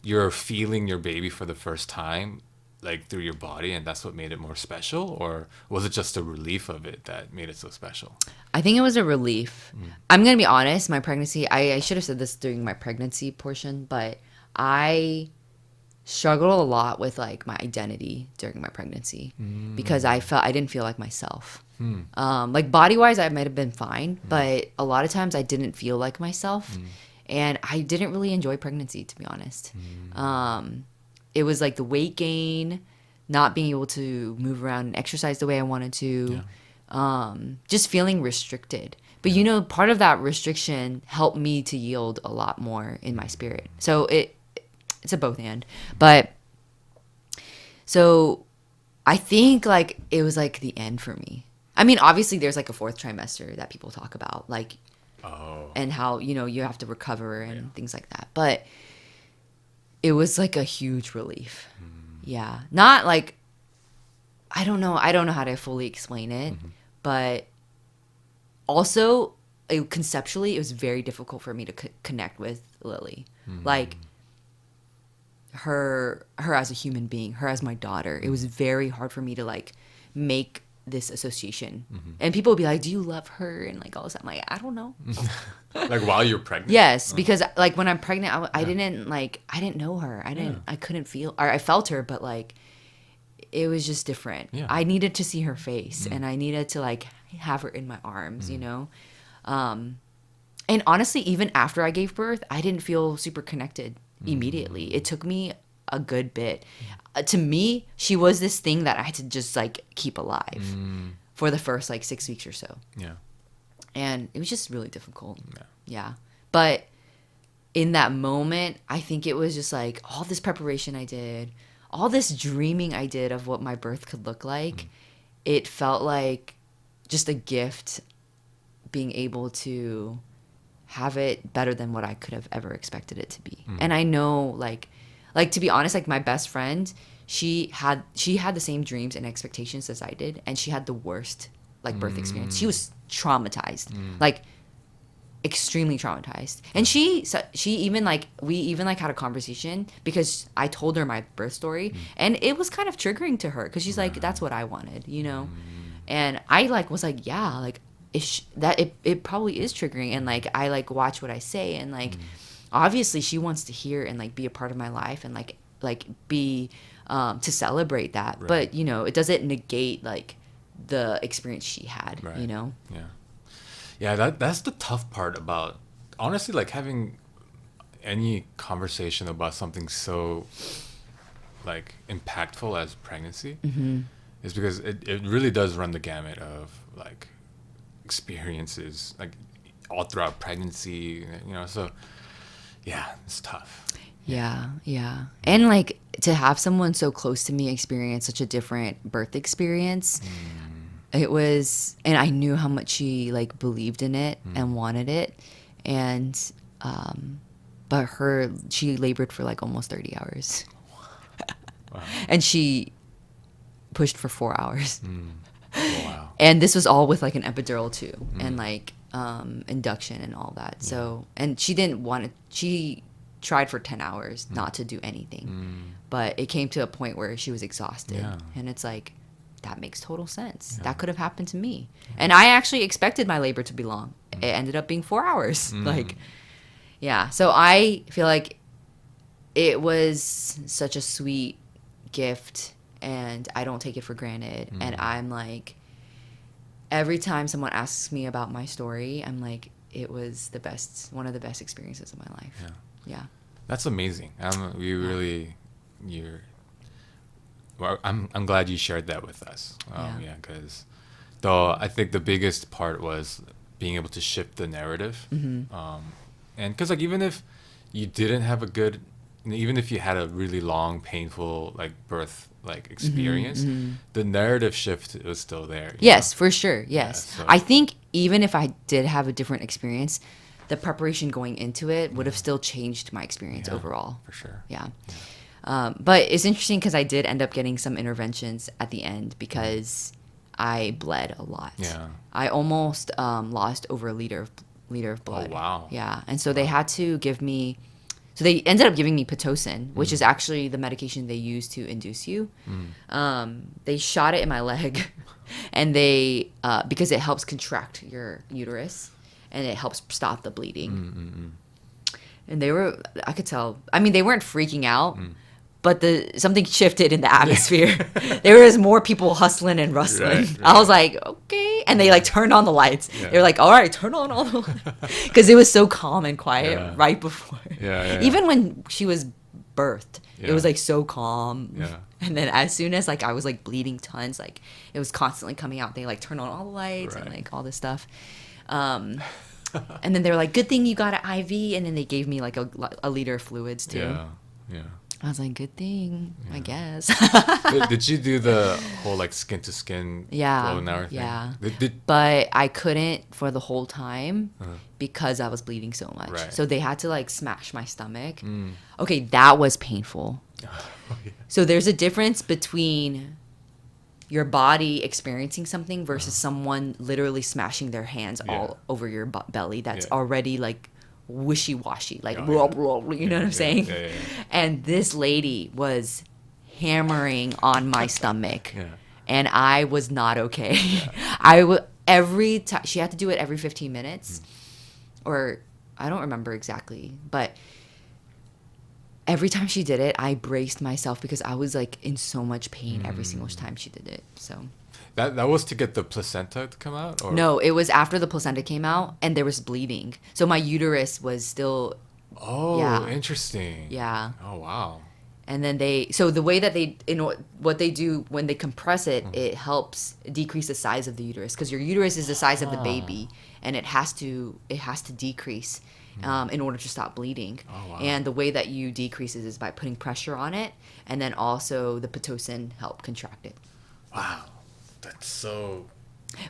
you're feeling your baby for the first time, like through your body, and that's what made it more special, or was it just a relief of it that made it so special? I think it was a relief. I'm gonna be honest, my pregnancy, I should have said this during my pregnancy portion, but I struggled a lot with like my identity during my pregnancy because I didn't feel like myself. Like body wise I might have been fine, but a lot of times I didn't feel like myself, and I didn't really enjoy pregnancy, to be honest. It was like the weight gain, not being able to move around and exercise the way I wanted to, just feeling restricted. But part of that restriction helped me to yield a lot more in my spirit. So it's a both and. But so I think like it was like the end for me. I mean, obviously there's like a fourth trimester that people talk about, like, and how, you have to recover and things like that. But it was like a huge relief. Yeah. Not like, I don't know how to fully explain it, but also conceptually it was very difficult for me to connect with Lily. Like her as a human being, her as my daughter. It was very hard for me to like make this association. And people would be like, do you love her? And like all this. I'm like, I don't know. Like while you're pregnant? Yes, because like when I'm pregnant, I didn't know her. I couldn't feel, or I felt her, but like it was just different. Yeah. I needed to see her face and I needed to like have her in my arms, you know? And honestly, even after I gave birth, I didn't feel super connected immediately. It took me a good bit. To me, she was this thing that I had to just like keep alive for the first like 6 weeks or so. Yeah. And it was just really difficult. Yeah. But in that moment, I think it was just like all this preparation I did, all this dreaming I did of what my birth could look like. It felt like just a gift being able to have it better than what I could have ever expected it to be. And I know like to be honest, like my best friend, she had the same dreams and expectations as I did, and she had the worst like birth experience. She was traumatized, like extremely traumatized. And she even like we even like had a conversation because I told her my birth story, and it was kind of triggering to her because she's like, that's what I wanted, you know. And I like was like, yeah, like it probably is triggering. And like I like watch what I say, and like obviously she wants to hear and like be a part of my life and like be to celebrate that. Right. But you know, it doesn't negate like the experience she had. Right. You know. Yeah, that's the tough part about honestly like having any conversation about something so like impactful as pregnancy is because it really does run the gamut of like experiences like all throughout pregnancy, you know. So yeah, it's tough. Yeah. And like to have someone so close to me experience such a different birth experience, it was, and I knew how much she like believed in it and wanted it. And but she labored for like almost 30 hours. Wow. And she pushed for 4 hours. Wow. And this was all with like an epidural too, and like induction and all that. So, and she didn't want it. She tried for 10 hours not to do anything, but it came to a point where she was exhausted. And it's like, that makes total sense. That could have happened to me. And I actually expected my labor to be long. It ended up being 4 hours. Like, yeah. So I feel like it was such a sweet gift, and I don't take it for granted. And I'm like, every time someone asks me about my story, I'm like, it was one of the best experiences of my life. Yeah. That's amazing. Well, I'm glad you shared that with us. Because though I think the biggest part was being able to shift the narrative. And because like even if you didn't have even if you had a really long, painful like birth like experience, the narrative shift was still there. Yes, for sure. Yes. Yeah, so. I think even if I did have a different experience, the preparation going into it would have still changed my experience overall. For sure. Yeah. But it's interesting because I did end up getting some interventions at the end because I bled a lot. Yeah. I almost lost over a liter of blood. Oh, wow. Yeah. And so they had to give me... So they ended up giving me Pitocin, which is actually the medication they use to induce you. They shot it in my leg, and they because it helps contract your uterus, and it helps stop the bleeding. And I could tell. I mean, they weren't freaking out, but something shifted in the atmosphere. There was more people hustling and rustling. Right. I was like, okay. And they like turned on the lights. Yeah. They were like, all right, turn on all the lights. Because it was so calm and quiet right before. Even when she was birthed, it was like so calm. Yeah. And then as soon as like I was like bleeding tons, like it was constantly coming out. They like turn on all the lights and like all this stuff. And then they were like, good thing you got an IV. And then they gave me like a liter of fluids too. Yeah. I was like, good thing, I guess. Did you do the whole like skin to skin flow and everything? Yeah. But I couldn't for the whole time because I was bleeding so much. Right. So they had to like smash my stomach. Okay, that was painful. So there's a difference between your body experiencing something versus someone literally smashing their hands all over your belly that's already like wishy-washy, like blah, blah, blah, you know what I'm saying? And this lady was hammering on my stomach. Yeah. And I was not okay. Yeah. Every time she had to do it every 15 minutes, or I don't remember exactly, but every time she did it, I braced myself because I was like in so much pain every single time she did it. So That was to get the placenta to come out, or no, it was after the placenta came out and there was bleeding. So my uterus was still, oh, yeah. interesting. Yeah. Oh, wow. And then so the way that what they do when they compress it, it helps decrease the size of the uterus because your uterus is the size of the baby, and it has to decrease in order to stop bleeding. Oh, wow. And the way that you decrease is by putting pressure on it, and then also the pitocin help contract it. Wow, that's so.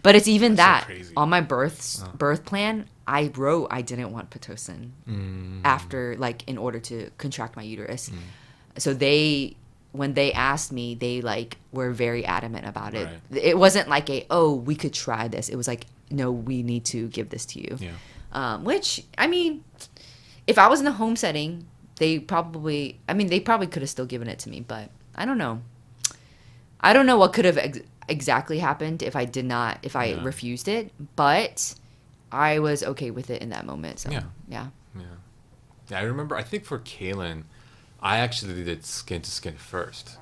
But it's even That's so that crazy. on my birth plan, I wrote I didn't want pitocin after, like, in order to contract my uterus. So when they asked me, they like were very adamant about it. Right. It wasn't like we could try this. It was like, no, we need to give this to you. Yeah. Which, I mean, if I was in a home setting, they probably could have still given it to me, but I don't know. I don't know what could have exactly happened if I refused it, but I was okay with it in that moment. So, yeah. I remember, I think for Kaylin, I actually did skin to skin first.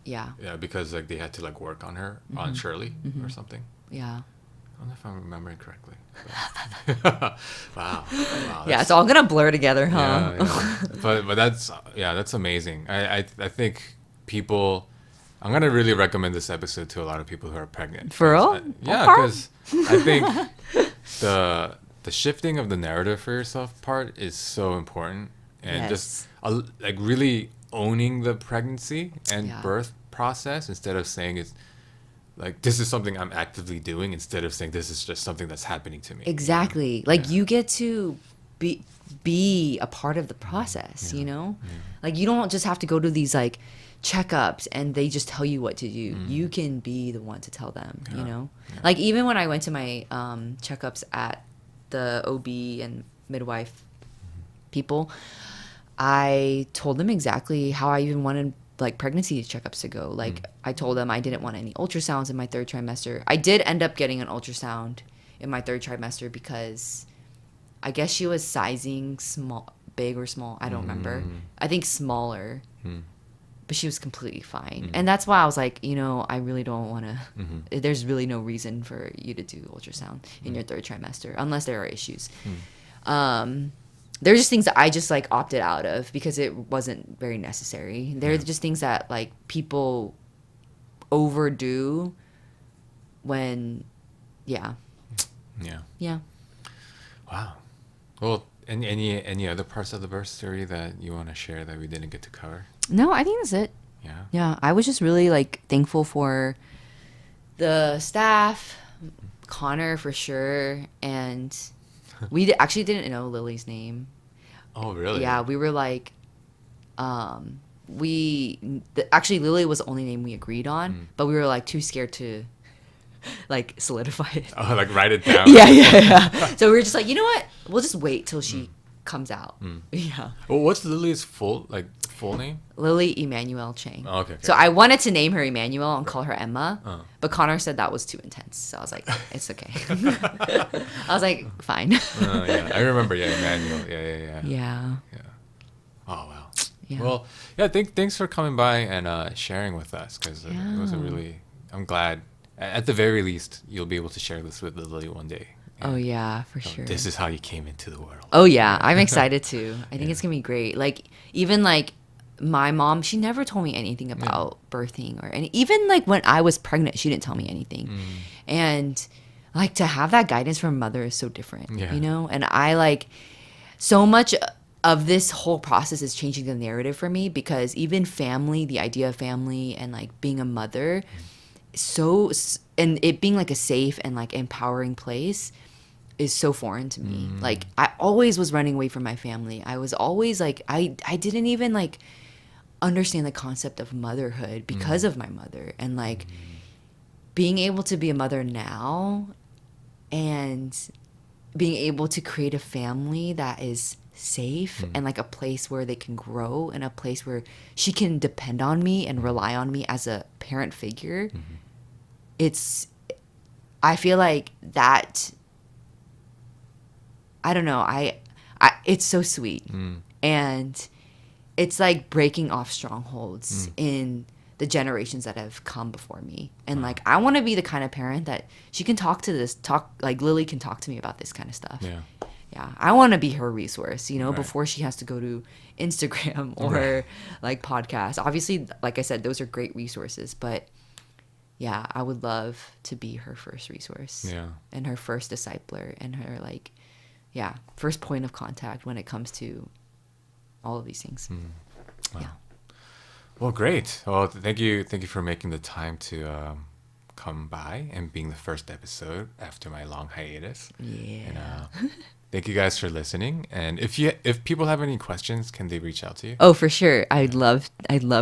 Yeah. Yeah, because like they had to like work on her, on Shirley or something. Yeah. I don't know if I'm remembering correctly. But wow. Yeah, it's all gonna blur together, huh? Yeah. But that's amazing. I think people. I'm gonna really recommend this episode to a lot of people who are pregnant. For real? Because I think the shifting of the narrative for yourself part is so important, and just like really owning the pregnancy and birth process instead of saying it's like this is something I'm actively doing instead of saying this is just something that's happening to me. Exactly. You know? Like you get to be a part of the process, you know? Yeah. Like you don't just have to go to these like checkups and they just tell you what to do. You can be the one to tell them, you know? Yeah. Like even when I went to my checkups at the OB and midwife people, I told them exactly how I even wanted like pregnancy checkups to go. Like I told them I didn't want any ultrasounds in my third trimester. I did end up getting an ultrasound in my third trimester because I guess she was sizing big or small. I don't remember. I think smaller. But she was completely fine. And that's why I was like, you know, I really don't want to, there's really no reason for you to do ultrasound in your third trimester unless there are issues. There's just things that I just like opted out of because it wasn't very necessary. There are just things that like people overdo when, yeah. Wow. Well, any other parts of the birth story that you want to share that we didn't get to cover? No, I think that's it. Yeah, I was just really like thankful for the staff, Connor for sure, and we actually didn't know Lily's name. Oh, really? Yeah, we were like, actually Lily was the only name we agreed on, but we were like too scared to like solidify it. Oh, like write it down. Yeah. So we were just like, you know what? We'll just wait till she comes out. Yeah. Well, what's Lily's full name? Lily Emmanuel Chang. Oh, okay. So I wanted to name her Emmanuel and call her Emma, but Connor said that was too intense. So I was like, it's okay. I was like, fine. Yeah, I remember. Yeah, Emmanuel. Yeah. Oh wow. Yeah. Well, yeah. Thanks for coming by and sharing with us because it was a really. I'm glad. At the very least, you'll be able to share this with Lily one day. Oh yeah, for sure. This is how you came into the world. Oh yeah, I'm excited too. I think it's gonna be great. Like even like my mom, she never told me anything about birthing or even like when I was pregnant, she didn't tell me anything. And like to have that guidance from a mother is so different, you know? And I like so much of this whole process is changing the narrative for me because even family, the idea of family and like being a mother, and it being like a safe and like empowering place is so foreign to me. Like I always was running away from my family. I was always like I didn't even like understand the concept of motherhood because of my mother, and like being able to be a mother now and being able to create a family that is safe and like a place where they can grow and a place where she can depend on me and rely on me as a parent figure. I feel like that, I don't know, it's so sweet. And it's like breaking off strongholds in the generations that have come before me. And like, I want to be the kind of parent that she can like Lily can talk to me about this kind of stuff. Yeah, I want to be her resource, before she has to go to Instagram or like podcasts. Obviously, like I said, those are great resources, but yeah, I would love to be her first resource. Yeah. And her first discipler and her like, yeah, first point of contact when it comes to all of these things. Wow. Yeah. Well, great. Well, thank you for making the time to come by and being the first episode after my long hiatus. Yeah. And thank you guys for listening. And if people have any questions, can they reach out to you? Oh, for sure. I'd love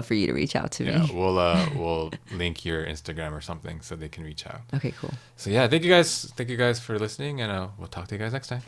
for you to reach out to Yeah, me. we'll link your Instagram or something so they can reach out. Okay, cool. So yeah, thank you guys for listening, and we'll talk to you guys next time.